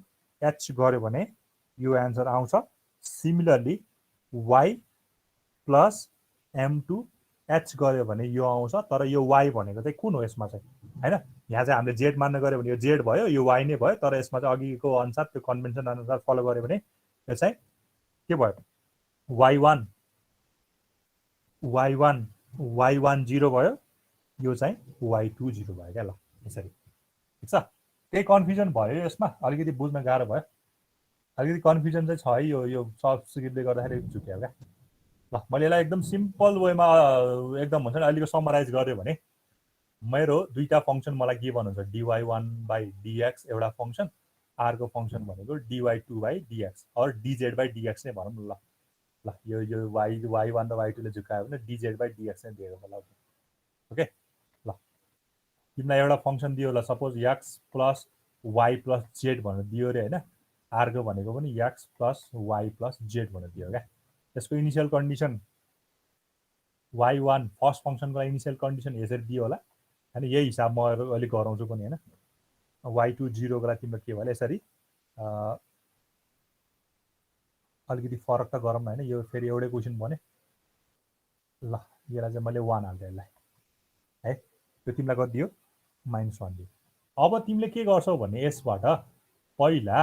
H गऱ्यो भने यो एन्सर आउँछ similarly Y plus M2 H गऱ्यो भने यो आउँछ तर यो Y भनेको चाहिँ कुन हो यसमा चाहिँ होइन यहाँ चाहिँ हामीले जेड मान्न गऱ्यो भने यो जेड भयो यो Y नै भयो तर यसमा चाहिँ अघिको अनुसार त्यो कन्भेन्सन अनुसार फलो गऱ्यो भने यो चाहिँ के भयो Y1 0 भयो यो चाहिँ Y2 0 भयो क्या ल यसरी ठिक छ केही कन्फ्युजन भयो यसमा अलिकति बुझ्न गाह्रो भयो अलिकति कन्फ्युजन चाहिँ छ है यो सब स्किपले गर्दाखेरि झुक्यो क्या ल मैले यसलाई एकदम सिम्पल वेमा एकदम हुन्छ नि अहिलेको समराइज गर्यो भने मेरो दुईवटा फङ्सन मलाई के भन्नुहुन्छ dy1/dx एउटा फङ्सन अर्को फङ्सन भनेको dy2/dx अर dz/dx नै भनौँ न ल यो y1 र y2 ले झुकायो भने dz/dx नै दिएको होला ओके ल तिमीलाई एउटा फङ्सन दियो होला suppose x plus y plus z भनेर दियो अरे होइन अर्को भनेको पनि x plus y plus z भनेर दियो क्या त्यसको इनिसियल कन्डिसन y1 फर्स्ट फङ्सनको इनिसियल कन्डिसन यसरी दियो होला होइन यही हिसाब म अहिले गराउँछु पनि होइन y2 0 को लागि तिम्रो के भयो यसरी अलिकति फरक त गरौँ न होइन यो फेरि एउटै क्वेसन भने ल यसलाई चाहिँ मैले 1 हाल्दै यसलाई है यो तिमीलाई कति दियो -1 दियो अब तिमीले के गर्छौ भने यसबाट पहिला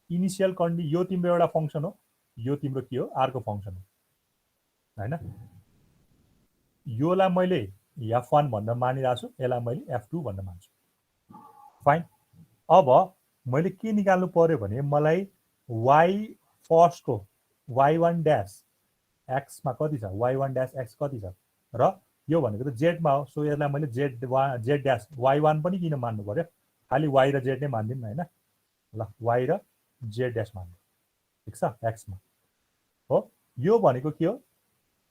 इनिसियल यो तिम्रो एउटा फङ्सन हो यो तिम्रो के हो अर्को फङ्सन हो होइन योलाई मैले f1 भनेर मानिरहेको छु यसलाई मैले f2 भनेर मान्छु फाइन अब मैले के निकाल्नु पर्यो भने मलाई y फर्स्टको y1 ड्यास x मा कति छ y1 ड्यास x कति छ र यो भनेको त z मा हो सो यसलाई मैले z ड्यास y1 पनि किन मान्नु पर्यो खाली y र z नै मान्दिम हैन ल y र z ड्यास मान्नु ठीक छ x मा हो यो भनेको के हो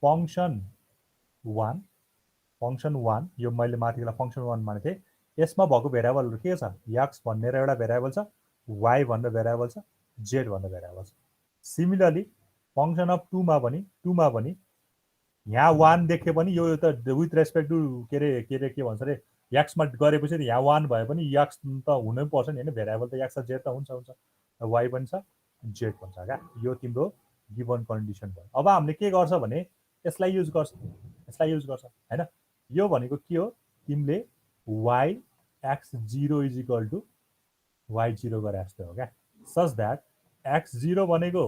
फंक्सन 1 यो मैले माथिको फंक्सन 1 मानेथे यसमा भएको भेरिएबलहरु के छ x भन्ने एउटा भेरिएबल छ y भन्ने भेरिएबल छ z भन्ने भेरिएबल छ सिमिलरली फंक्सन अफ 2 मा पनि यहाँ 1 देखे पनि यो त विथ रेस्पेक्ट टु के भन्छ रे x मा गरेपछि यहाँ 1 भए पनि x त हुनै पर्छ नि हैन भेरिएबल त x र z त हुन्छ y पनि छ z पनि छ क्या यो तिम्रो गिवन कन्डिसन भयो अब हामीले के गर्छ भने यसलाई युज गर्छ हैन यो भनेको के हो तिमीले y x0 = y0 गरे जस्तो हो क्या सच दैट x0 भनेको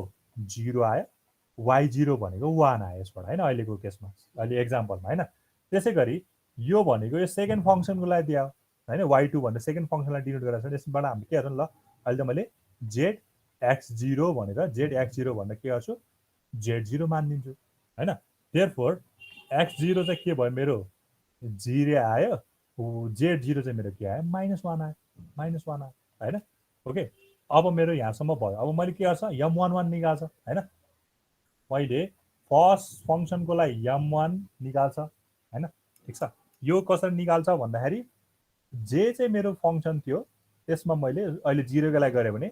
0 आयो y0 भनेको 1 आयो यसबाट हैन अहिलेको केसमा अहिले एक्जाम्पलमा हैन त्यसैगरी यो भनेको यो सेकेन्ड फंक्सनको लागि दियो हैन y2 भन्ने सेकेन्ड फंक्सनलाई डिनोट गरेर छ यसबाट हामीले के गर्छौं ल अहिले त मैले z x0 भनेर zx0 भनेर के गर्छु z0 मानिदिन्छु हैन देयरफोर x0 चाहिँ के भयो मेरो 0 आयो z0 चाहिँ मेरो के आयो -1 आयो -1 आयो हैन ओके अब मेरो यहाँसम्म भयो अब मैले के गर्छ m11 निकाल्छ हैन मैले फर्स्ट फंक्सनको लागि m1 निकाल्छ हैन ठीक छ यो कसरी निकाल्छ भन्दाखेरि जे चाहिँ मेरो फंक्सन थियो त्यसमा मैले अहिले 0 को लागि गरे भने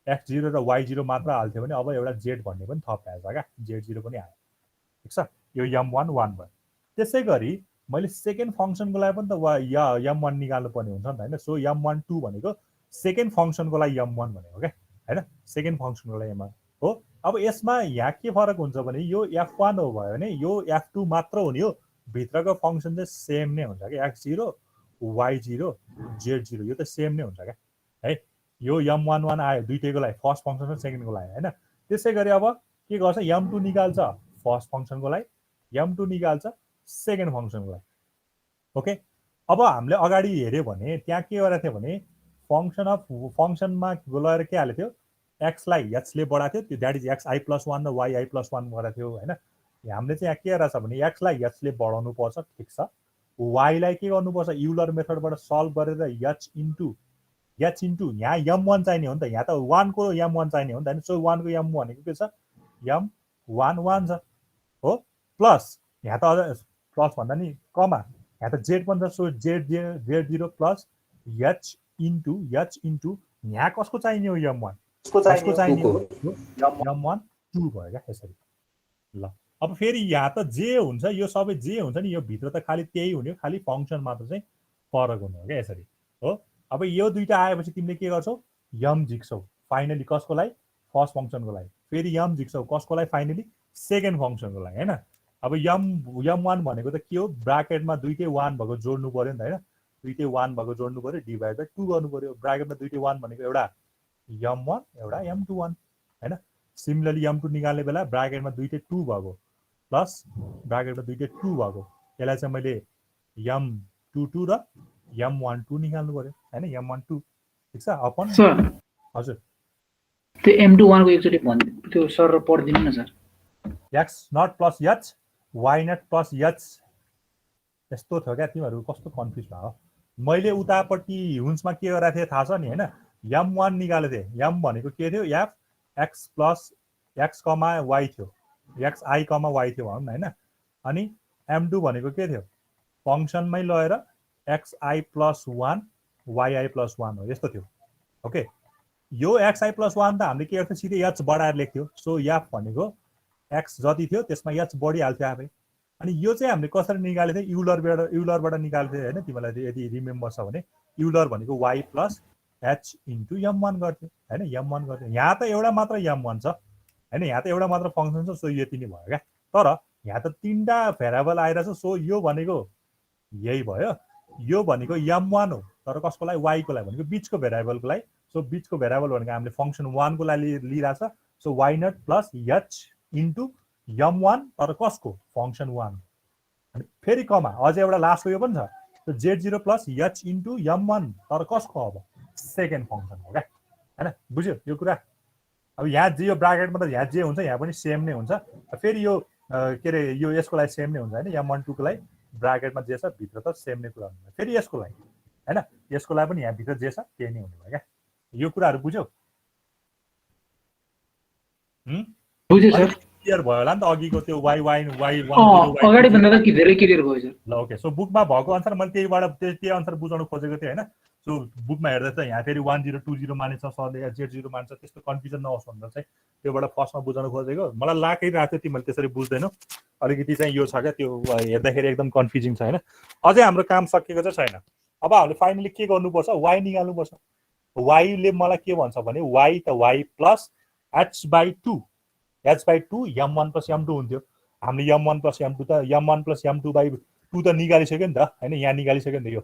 x0 र y0 मात्र हाल्थ्यो भने अब एउटा z भन्ने पनि थप आएछ क्या z0 पनि आयो ठीक छ यो m1 1 भयो त्यसै गरी मैले सेकेन्ड फंक्सनको लागि पनि त m1 निकाल्नु पर्ने हुन्छ नि त हैन सो m1 2 भनेको सेकेन्ड फंक्सनको लागि m1 भनेको क्या हैन सेकेन्ड फंक्सनको लागि m1 हो अब यसमा यहाँ के फरक हुन्छ भने यो f1 हो भयो भने यो f2 मात्र हुने हो भित्रको फंक्सन चाहिँ सेम नै हुन्छ क्या x0 y0 z0 यो त सेम नै हुन्छ क्या है यो m11 आयो दुईटैको लागि फर्स्ट फंक्सन र सेकेन्डको लागि हैन त्यसै गरी अब के गर्छ m2 निकाल्छ फर्स्ट फंक्सनको लागि m2 निकाल्छ सेकेन्ड फंक्सनको लागि ओके अब हामीले अगाडि हेर्यो भने त्यहाँ के गरेको थियो भने फंक्सनमा गएर के हालेको थियो x लाई h ले बढाएको थियो त्यो दैट इज xi + 1 र yi + 1 गरेको थियो हैन हामीले चाहिँ यहाँ के गरेछ भने x लाई h ले बढाउनु पर्छ ठीक छ y लाई के गर्नुपर्छ युलर मेथडबाट सल्भ गरेर h इन्टु यहाँ m1 चाहिने हो नि त यहाँ त 1 को m1 चाहिने हो नि त हैन सो 1 को m भनेको के छ m1 1 छ हो प्लस यहाँ त अझ प्लस भन्दा नि कमा यहाँ त z पनि छ so z0 plus h into यहाँ कसको चाहिने हो m1 कसको चाहिने हो m1 2 भयो क्या यसरी ल अब फेरि यहाँ त जे हुन्छ यो सबै जे हुन्छ नि यो भित्र त खाली त्यही हुने हो खाली फंक्सन मात्र चाहिँ फरक हुने हो क्या यसरी हो अब यो दुईटा आएपछि तिमीले के गर्छौ m झिक्छौ फाइनली कसको लागि फर्स्ट फंक्सनको लागि फेरि m झिक्छौ कसको लागि फाइनली सेकेन्ड फंक्सनको लागि हैन अब m1 भनेको त के हो ब्राकेटमा दुईटै 1 भएको जोड्नु पर्यो नि त हैन दुईटै 1 भएको जोड्नु पर्यो डिभाइड बाइ 2 गर्नु पर्यो ब्राकेटमा दुईटै 1 भनेको एउटा m1 एउटा m21 हैन सिमिलरली m2 निकाल्ने बेला ब्राकेटमा दुईटै 2 भएको प्लस ब्राकेटमा दुईटै 2 भएको यसलाई चाहिँ मैले m22 र m12 निकाल्नु पर्यो हैन m12 ठीक छ अपन सर हजुर त्यो m21 को एकचोटी भन् त्यो सर पढिदिनु न sir x0 + h y0 + h यस्तो थियो क्या तिमीहरू कस्तो कन्फ्युज भयो मैले उतापट्टि हुन्समा के गरेको थिएँ थाहा छ नि हैन m1 निकालेको थिएँ m भनेको के थियो f x + x, y थियो xi, y थियो भनौँ न हैन अनि m2 भनेको के थियो फंक्सनमै लगेर xi + 1 yi + 1 हो यस्तो थियो ओके यो xi + 1 त हामीले के गर्थ्यो सिधै h बढाएर लेख्थ्यो सो f भनेको x जति थियो त्यसमा h बढिहाल्थ्यो आफै अनि यो चाहिँ हामीले कसरी निकालेको थियौँ युलरबाट निकालेको थियौँ हैन तिमीलाई यदि रिमेम्बर छ भने युलर भनेको y + h * m1 गर्थ्यो हैन m1 गर्थ्यो यहाँ त एउटा मात्र m1 छ हैन यहाँ त एउटा मात्र फंक्सन छ सो यति नै भयो क्या तर यहाँ त तीनटा भेरिएबल आइरहेछ सो यो भनेको यही भयो यो भनेको m1 हो तर कसको लागि y को लागि भनेको बीचको भेरिएबलको लागि सो बीचको भेरिएबल भनेको हामीले फंक्सन 1 को लागि लिइराछ सो y0 + h * m1 तर कसको फंक्सन 1 अनि फेरि कमा अझै एउटा लास्टको यो पनि छ सो z0 + h * m1 तर कसको अब सेकेन्ड फंक्सन हो क्या हैन बुझ्यो यो कुरा अब यहाँ जे यो ब्राकेटमा त यहाँ जे हुन्छ यहाँ पनि सेम नै हुन्छ फेरि यो के रे यो यसको लागि सेम नै हुन्छ हैन m12 को लागि ब्राकेटमा जे छ भित्र त सेम नै कुरा हुन्छ फेरि यसको लागि हैन यसको लागि पनि यहाँ भित्र जे छ त्यही नै हुने भयो क्या यो कुराहरु बुझ्यौ बुझ्यो सर क्लियर भयो होला नि त अघिको त्यो y1 अगाडि भन्दा त धेरै क्लियर भयो सर ल ओके सो बुकमा भएको अनुसार मैले त्यही अनुसार बुझाउन खोजेको थिएँ हैन सो बुकमा हेर्दा त यहाँ फेरि 1020 मानेछ सरले z0 मान्छ त्यस्तो कन्फ्युजन नहोस् भनेर चाहिँ त्योबाट फर्स्टमा बुझाउन खोजेको मलाई लागिरहेको थियो तिमीले त्यसरी बुझ्दैनौ अलिकति चाहिँ यो छ क्या त्यो हेर्दाखेरि एकदम कन्फ्युजिङ छ हैन अझै हाम्रो काम सकिएको चाहिँ छैन अब हामीले फाइनली के गर्नुपर्छ y निकाल्नुपर्छ y ले मलाई के भन्छ भने y त y + h/2 h/2 m1 + m2 हुन्थ्यो हामीले m1 + m2 त m1 + m2/2 त निकालिसक्यो नि त हैन यहाँ निकालिसक्यो नि त यो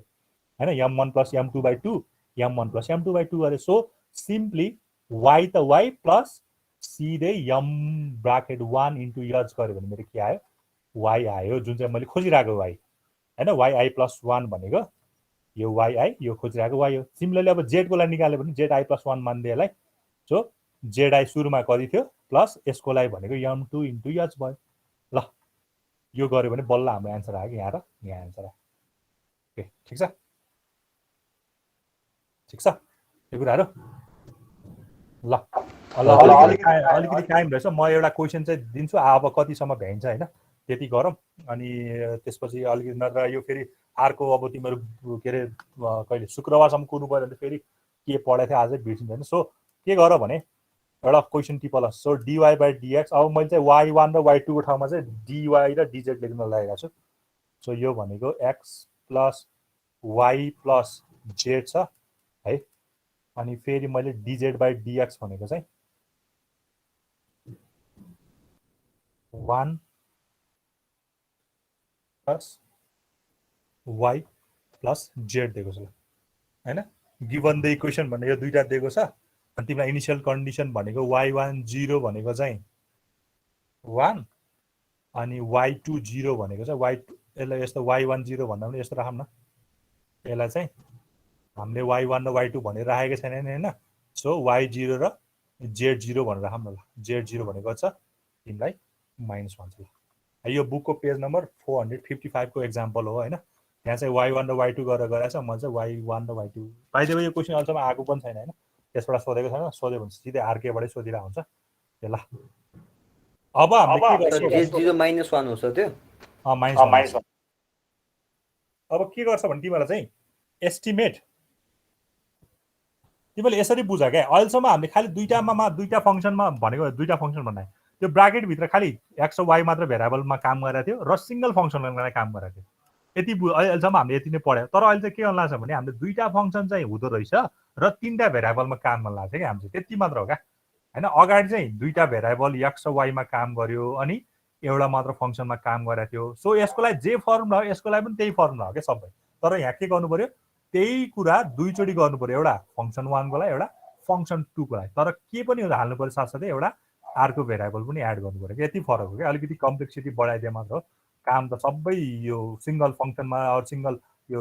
हैन m1 + m2/2 m1 + m2/2 गरे सो सिम्पली y त y प्लस सिधै m ब्राकेट 1 * h गर्यो भने मेरो के आयो y आयो जुन चाहिँ मैले खोजिरहेको y हैन yi + 1 भनेको यो yi यो खोजिरहेको y हो सिमिलरली अब z को लागि निकाल्यो भने zi + 1 मान्दै यसलाई सो जेड सुरुमा कति थियो प्लस यसको लागि भनेको m2 इन्टु h भयो। ल यो गर्यो भने बल्ल हाम्रो एन्सर आयो कि यहाँ र यहाँ एन्सर आयो। ओके ठिक छ यो कुराहरू। ल अलिकति टाइम रहेछ, म एउटा क्वेसन चाहिँ दिन्छु, अब कतिसम्म भ्याइन्छ होइन त्यति गरौँ। अनि त्यसपछि अलिकति नत्र यो फेरि अर्को अब तिमीहरू के अरे कहिले शुक्रबारसम्म कुर्नु पऱ्यो भने फेरि के पढाएको थियो आजै बिर्सिन्छ। सो के गर भने एउटा क्वेसन टिपल। सो डिवाई बाई डिएक्स, अब मैले चाहिँ y1 र y2 को ठाउँमा चाहिँ dy र dz लेख्न लागेको छु। सो यो भनेको x plus y plus z छ है। अनि फेरि मैले dz बाई dx भनेको चाहिँ 1 प्लस y प्लस z दिएको छु हैन। गिभन द इक्वेसन भन्ने यो दुईटा दिएको छ। अनि तिमीलाई इनिशियल कन्डिसन भनेको y1 0 भनेको चाहिँ 1 अनि y2 0 भनेको चाहिँ y2, यसलाई यस्तो y1 0 भन्दा पनि यस्तो राखौँ न, यसलाई चाहिँ हामीले y1 र y2 भनेर राखेको छैन नि हैन। सो y0 र z0 भनेर राखौँ न। ल z0 भनेको छ तिमीलाई माइनस भन्छ। ल यो बुकको पेज नम्बर 455 को एक्जाम्पल हो हैन। यहाँ चाहिँ y1 र y2 गरेर गराएको छ। म चाहिँ y1 र y2 बाइ द वे यो क्वेसन अहिलेसम्म आएको पनि छैन हैन, त्यसबाट सोधेको छैन। सोध्यो भने सिधै आरकेबाटै सोधिरहेको हुन्छ। ल अब हामीले के गर्छौँ, z0 -1 हो सर त्यो माइनस। अब के गर्छ भने तिमीलाई चाहिँ एस्टिमेट तिमीले यसरी बुझ क्या। अहिलेसम्म हामीले खालि दुईटा फङ्सनमा भनेको दुईटा फङ्सन भन्नाले त्यो ब्राकेटभित्र खालि एक्स र वाइ मात्र भेरिएबलमा काम गरेको थियो र सिङ्गल फङ्सनलाई काम गरेको थियो। यति अहिलेसम्म हामीले यति नै पढ्यो। तर अहिले चाहिँ के गर्नु लाग्छ भने हामीले दुईटा फङ्सन चाहिँ हुँदो रहेछ र तीनटा भेरिएबलमा काम गर्न लाग्छ क्या हामीले, त्यति मात्र हो क्या होइन। अगाडि चाहिँ दुईटा भेरिएबल एक्स र वाइमा काम गर्यो अनि एउटा मात्र फङ्सनमा काम गरेको थियो। सो यसको लागि जे फर्मुला हो यसको लागि पनि त्यही फर्मुला हो क्या सबै। तर यहाँ के गर्नु पर्यो, त्यही कुरा दुईचोटि गर्नु पर्यो, एउटा फङ्सन 1 को लागि एउटा फङ्सन 2 को लागि। तर के पनि हाल्नु पर्यो साथसाथै एउटा अर्को भेरिएबल पनि एड गर्नु पर्यो। यति फरक हो क्या, अलिकति कम्प्लेक्सिटी बढाइदिए मात्र हो। काम त सबै यो सिङ्गल फङ्सनमा अरू सिङ्गल यो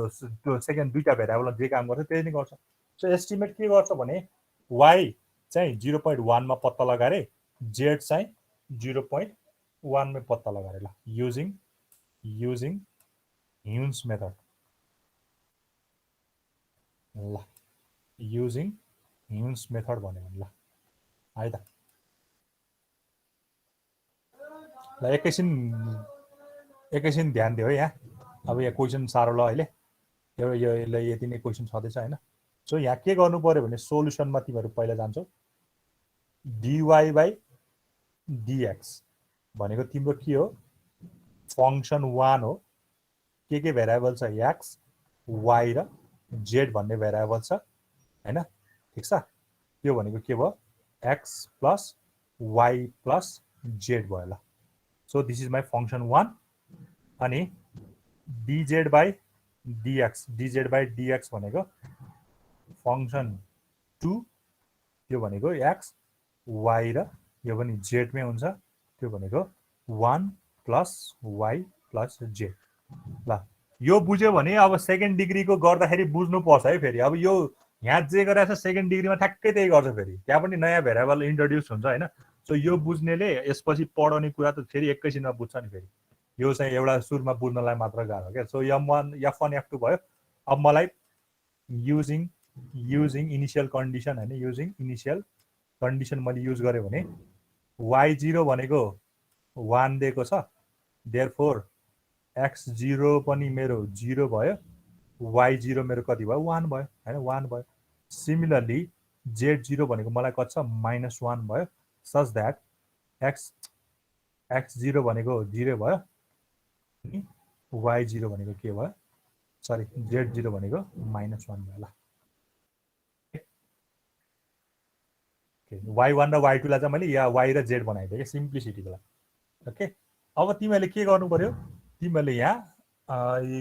सेकेन्ड दुईटा भेरिएबलमा जे काम गर्छ त्यही नै गर्छ। सो एस्टिमेट के गर्छ भने वाइ चाहिँ 0.1 मा पत्ता लगाएर जेड चाहिँ 0.1 मा पत्ता लगाएर ल युजिङ ह्युन्स मेथड। ल युजिङ ह्युन्स मेथड भन्यो भने ल है त। ल एकैछिन ध्यान दियो है यहाँ। अब यहाँ क्वेसन साह्रो ल अहिले यो यति नै क्वेसन छँदैछ होइन। सो यहाँ के गर्नु पर्यो भने सोल्युसनमा तिमीहरू पहिला जान्छौ। डिवाई बाई डिएक्स भनेको तिम्रो के हो, फङ्सन 1 हो। के भेरिएबल छ, एक्स वाइ र जेड भन्ने भेरिएबल छ हैन। ठिक छ, त्यो भनेको के भयो, x plus y plus z भयो। ल so this is my function 1 अनि डिजेड बाई डिएक्स भनेको फङ्सन 2, त्यो भनेको एक्स वाइ र यो पनि जेडमै हुन्छ, त्यो भनेको 1 प्लस वाइ प्लस जेड। ल यो बुझ्यो भने अब सेकेन्ड डिग्रीको गर्दाखेरि बुझ्नुपर्छ है। फेरि अब यो यहाँ जे गरेको छ सेकेन्ड डिग्रीमा ठ्याक्कै त्यही गर्छ। फेरि त्यहाँ पनि नयाँ भेरिएबल इन्ट्रोड्युस हुन्छ होइन। सो यो बुझ्नेले यसपछि पढाउने कुरा त फेरि एकैछिनमा बुझ्छ नि। फेरि यो चाहिँ एउटा सुरुमा बुझ्नलाई मात्र गाह्रो क्या। सो M1 F1 F2 भयो। अब मलाई युजिङ इनिसियल कन्डिसन होइन, युजिङ इनिसियल कन्डिसन मैले युज गरेँ भने y0 भनेको 1 दिएको छ, देयरफोर x0 पनि मेरो 0 भयो, y0 मेरो कति भयो, 1 भयो होइन, 1 भयो। सिमिलरली z0 भनेको मलाई कति छ, -1 भयो, सच द्याट x0 भनेको 0 भयो अनि y0 भनेको के भयो, सरी z0 भनेको -1 भयो। ल y1 र y2 लाई चाहिँ मैले या y र z बनाइदिएँ क्या सिम्प्लिसिटीको लागि। ओके अब तिमीहरूले के गर्नु पर्यो, तिमीहरूले यहाँ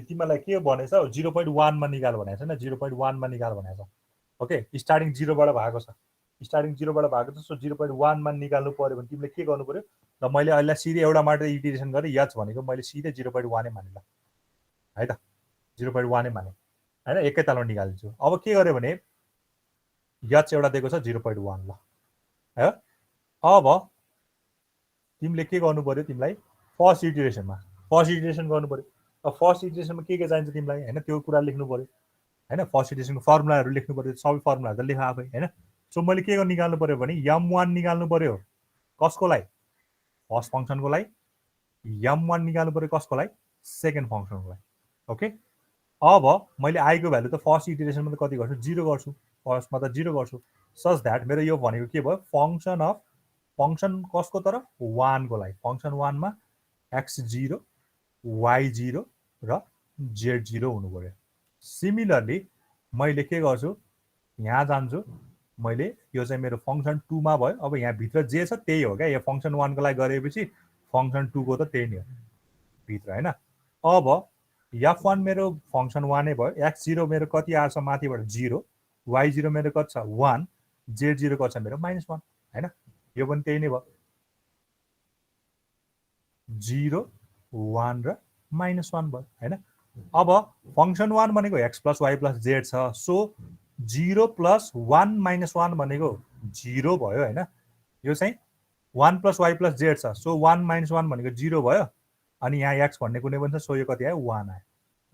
तिमीलाई के भनेछ 0.1 मा निकाल भनेको छ न, 0.1 मा निकाल भनेको छ। ओके स्टार्टिङ 0 बाट भएको छ, स्टार्टिङ 0 बाट भएको छ। सो 0.1 मा निकाल्नु पर्यो भने तिमीले के गर्नु पर्यो, र मैले अहिले सिधै एउटा मात्र इटिरेसन गरेँ, h भनेको मैले सिधै 0.1 नै माने ल है त, 0.1 नै माने हैन, एकैतालमा निकालिदिन्छु। अब के गर्यो भने h एउटा दिएको छ 0.1 ल है अब तिमीले के गर्नु पर्यो तिमीलाई फर्स्ट इटरेसनमा गर्नु पर्यो अब फर्स्ट इटरेसनमा के चाहिन्छ तिमीलाई हैन त्यो कुरा लेख्नु पर्यो हैन फर्स्ट इटरेसनको फर्मुलाहरू लेख्नु पर्यो सबै फर्मुलाहरू त लेख आफै हैन सो मैले के निकाल्नु पर्यो भने m1 निकाल्नु पर्यो कसको लागि फर्स्ट फंक्सनको लागि m1 निकाल्नु पर्यो कसको लागि सेकेन्ड फंक्सनको लागि ओके अब मैले i को भ्यालु त फर्स्ट इटरेसनमा त कति गर्छु 0 गर्छु फर्स्टमा त 0 गर्छु सच दैट मेरो यो भनेको के भयो फंक्सन कसको तर 1 को लागि फंक्सन 1 मा x0 y0 र z0 हुनु पर्यो सिमिलरली मैले के गर्छु यहाँ जान्छु मैले यो चाहिँ मेरो फंक्सन 2 मा भयो अब यहाँ भित्र जे छ त्यही हो क्या यो फंक्सन 1 को लागि गरेपछि फंक्सन 2 को त त्यही नै हो भित्र हैन अब f1 मेरो फंक्सन 1 नै भयो x0 मेरो कति आछ माथिबाट 0 y0 मेरो कति छ 1 z0 कति छ मेरो -1 हैन यो पनि त्यही नै भयो 0 1 र -1 भयो हैन अब फंक्सन 1 भनेको x + y + z छ सो 0 + 1 - 1 भनेको 0 भयो हैन यो चाहिँ 1 + y + z छ सो 1 - 1 भनेको 0 भयो अनि यहाँ x भन्ने कुनै पनि छ सो यो कति आयो 1 आयो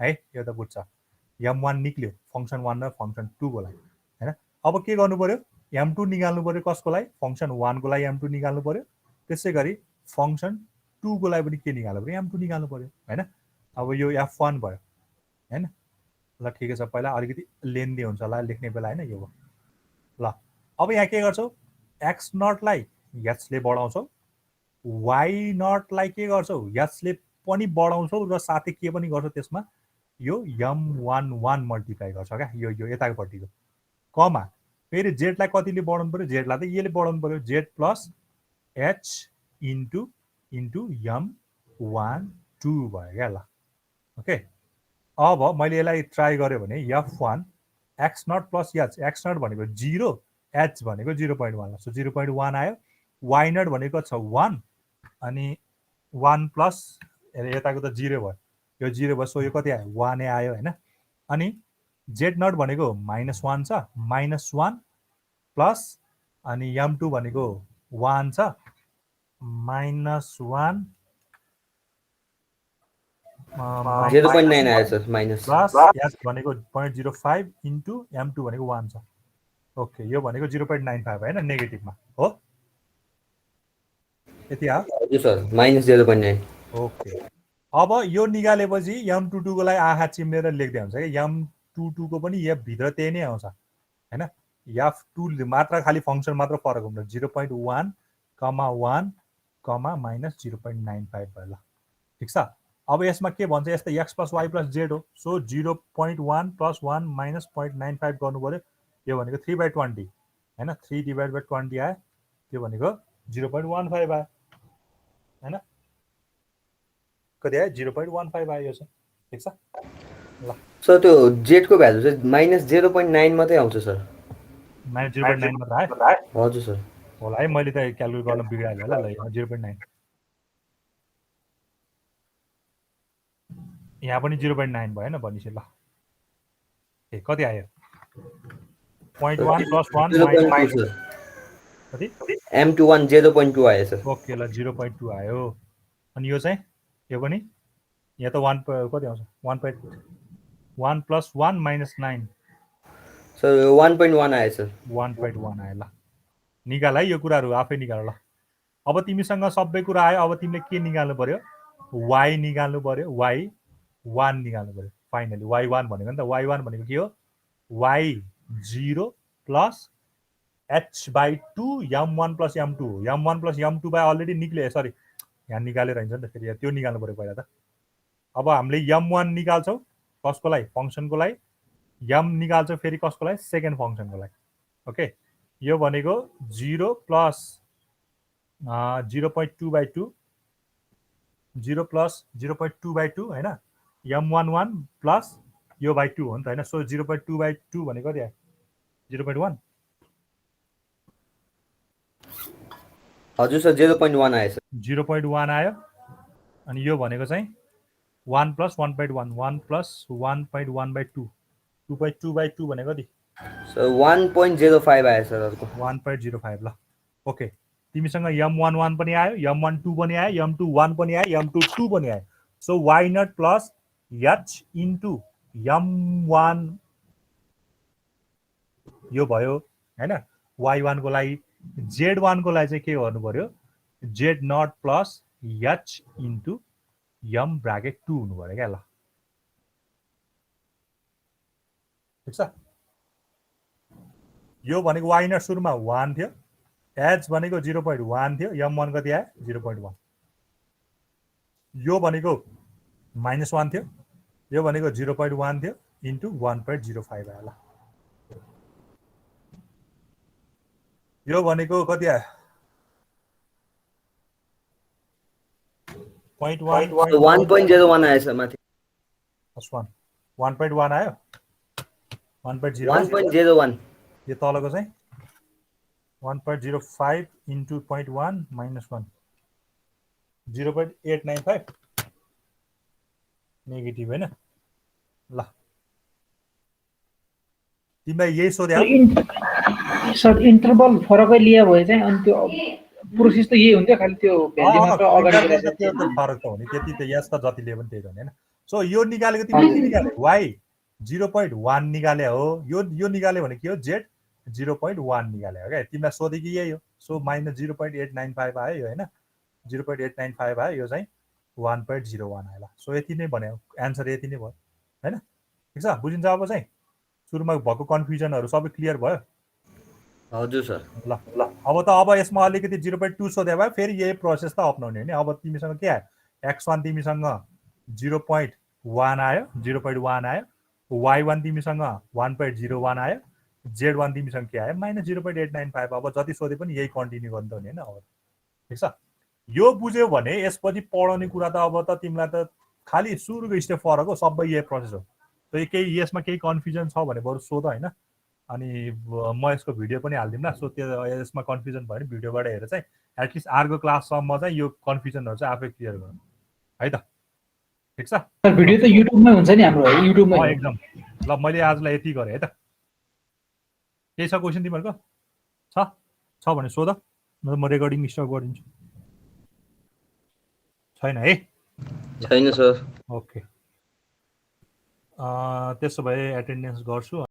है यो त बुझ्छ m1 निक्ल्यो फंक्सन 1 र फंक्सन 2 को लागि हैन अब के गर्नु पर्यो m2 निकाल्नु पर्यो कसको लागि फंक्सन 1 को लागि m2 निकाल्नु पर्यो त्यसैगरी फंक्सन 2 को लागि पनि के निकाल्नु पर्यो m2 निकाल्नु पर्यो हैन अब यो f1 भयो हैन ल ठिकै छ पहिला अलिकति लेन्दी हुन्छ होला लेख्ने बेला हैन यो ल अब यहाँ के गर्छौ x0 लाई h ले बढाउँछौ y0 लाई के गर्छौ h ले पनि बढाउँछौ र साथै के पनि गर्छौ त्यसमा यो m11 मल्टिप्लाई गर्छ क्या यो यतापट्टिको कमा फेरि z लाई कतिले बढाउनु पर्यो z लाई त यसले बढाउनु पर्यो z + h इन्टु m12 भयो क्या ल ओके अब मैले यसलाई ट्राई गर्यो भने f1 x0 + h x0 भनेको 0 h भनेको 0.1 सो 0.1 आयो y0 भनेको छ 1 अनि 1 प्लस यताको त 0 भयो यो 0 भयो सो यो कति आयो 1 आयो हैन अनि z0 भनेको -1 छ -1 प्लस अनि m2 भनेको 1 छ -1 0.9 आयो सर माइनस प्लस h भनेको 0.05 इन्टु m2 भनेको 1 छ ओके यो भनेको 0.95 हैन नेगेटिभमा हो यति आ हजुर सर -0.9 ओके अब यो निकालेपछि m22 को लागि आँखा चिम्लेर लेख्दै हुन्छ के m22 को पनि f भित्र त्यही नै आउँछ हैन f2 मात्र खाली फंक्सन मात्र फरक हुन्छ 0.1, 1, -0.95 भयो ल ठीक छ अब यसमा के भन्छ यस्तै x + y + z हो सो 0.1 + 1 - 0.95 गर्नु पर्यो यो भनेको 3/20 हैन 3/20 आयो त्यो भनेको 0.15 आयो हैन कति आयो 0.15 आयो यो चाहिँ ठीक छ ल सर त्यो z को भ्यालु चाहिँ -0.9 मात्रै आउँछ सर -0.9 मात्र आयो हजुर सर होला है मैले त क्याल्कुलेट गर्न बिग्रायो होला ल 0.9 यहाँ पनि 0.9 भएन भनेपछि ल ए कति आयो 0.1 + 1 कति m21 0.2 आयो सर ओके ल 0.2 आयो अनि यो चाहिँ यो पनि यहाँ त 1 कति आउँछ 1.1 + 1 - 9 सर 1.1 आयो सर 1.1 आयो ल निकाल है यो कुराहरु आफै निकाल ल अब तिमीसँग सबै कुरा आयो अब तिमीले के निकाल्नु पर्यो y निकाल्नु पर्यो y1 निकाल्नु पर्यो फाइनली y1 भनेको नि त y1 भनेको के हो y0 + h/2 m1 + m2 m1 + m2 by already निक्ल्यो सरी यहाँ निकालेर हुन्छ नि त फेरि त्यो निकाल्नु पर्यो पहिला त अब हामीले m1 निकाल्छौ कसको लागि फंक्सनको लागि m निकाल्छौ फेरि कसको लागि सेकेन्ड फंक्सनको लागि ओके यो भनेको 0 + 0.2/2 0 + 0.2/2 हैन m11 प्लस यो बाइ 2 हो नि त हैन सो 0.2/2 भनेको कति आयो 0.1 हजुर सर 0.1 आयो सर 0.1 आयो अनि यो भनेको चाहिँ 1 + 1.1 1 + 1.1/2 2.2/2 भनेको कति सर 1.05 आयो सर अर्को 1.05 ल ओके तिमीसँग m11 पनि आयो m12 पनि आयो m21 पनि आयो m22 पनि आयो so y nought plus h into m1 यो भयो हैन y1 को लागि z1 को लागि चाहिँ के गर्नु पर्यो z nought plus h into m bracket 2 हुनु पर्यो क्या ल ठीक छ यो भनेको y नट सुरुमा 1 थियो h भनेको 0.1 थियो m1 कति आयो 0.1 यो भनेको -1 थियो यो भनेको 0.1 थियो इन्टु 1.05 आयो ल यो भनेको कति आयो 1.01 आएछ माथि 1.1 आयो 1.0 1.01 यो तलको चाहिँ 1.05 इन्टु 0.1 -1 0.895 नेगेटिभ हैन ल तिमीलाई यही सोध्या सर इन्टरभल फरकै लिया भए चाहिँ अनि त्यो प्रोसेस त यही हुन्थ्यो खाली त्यो भ्याल्यु मात्र अगाडि त्यो त फरक त हो नि त्यति त यस त जति लिए पनि त्यही हो नि हैन सो यो निकालेको तिमीले के निकाले y 0.1 निकाले हो यो निकाले भने के हो z 0.1 निकाले हो क्या तिमीलाई सोधे कि यही हो सो -0.895 आयो यो हैन 0.895 आयो यो चाहिँ 1.01 आयो सो यति नै भन्यो आन्सर यति नै भयो हैन ठीक छ बुझिन्छ अब चाहिँ सुरुमा भएको कन्फ्युजनहरु सबै क्लियर भयो हजुर सर ल अब त अब यसमा अलिकति 0.2 सोधे भए फेरि यही प्रोसेस त अपनाउने हैन अब तिमीसँग के आयो x1 तिमीसँग 0.1 आयो 0.1 आयो y1 तिमीसँग 1.01 आयो z1 तिमीसँग के आयो -0.895 अब जति सोधे पनि यही कन्टिन्यू गर्नु त हैन अब ठीक छ यो बुझ्यो भने यसपछि पढाउने कुरा त अब त तिमीलाई त खाली सुरुको स्टेप फरक हो सबै यही प्रोसेस हो त केही यसमा केही कन्फ्युजन छ भने बरु सोध हैन अनि म यसको भिडियो पनि हाल्दिम ल सो त्यो यसमा कन्फ्युजन भयो भने भिडियोबाट हेरेर चाहिँ एटलिस्ट अर्को क्लाससम्म चाहिँ यो कन्फ्युजनहरु चाहिँ आफै क्लियर गर्नु है त ठीक छ भिडियो त युट्युबमै हुन्छ नि हाम्रो युट्युबमै एकदम ल मैले आजलाई यति गरे है त केही छ क्वेशन तिमीहरुको छ भने सोध म रेकर्डिङ स्टप गरिदिन्छु छैन है छैन सर ओके त्यसो भए एटेन्डेन्स गर्छु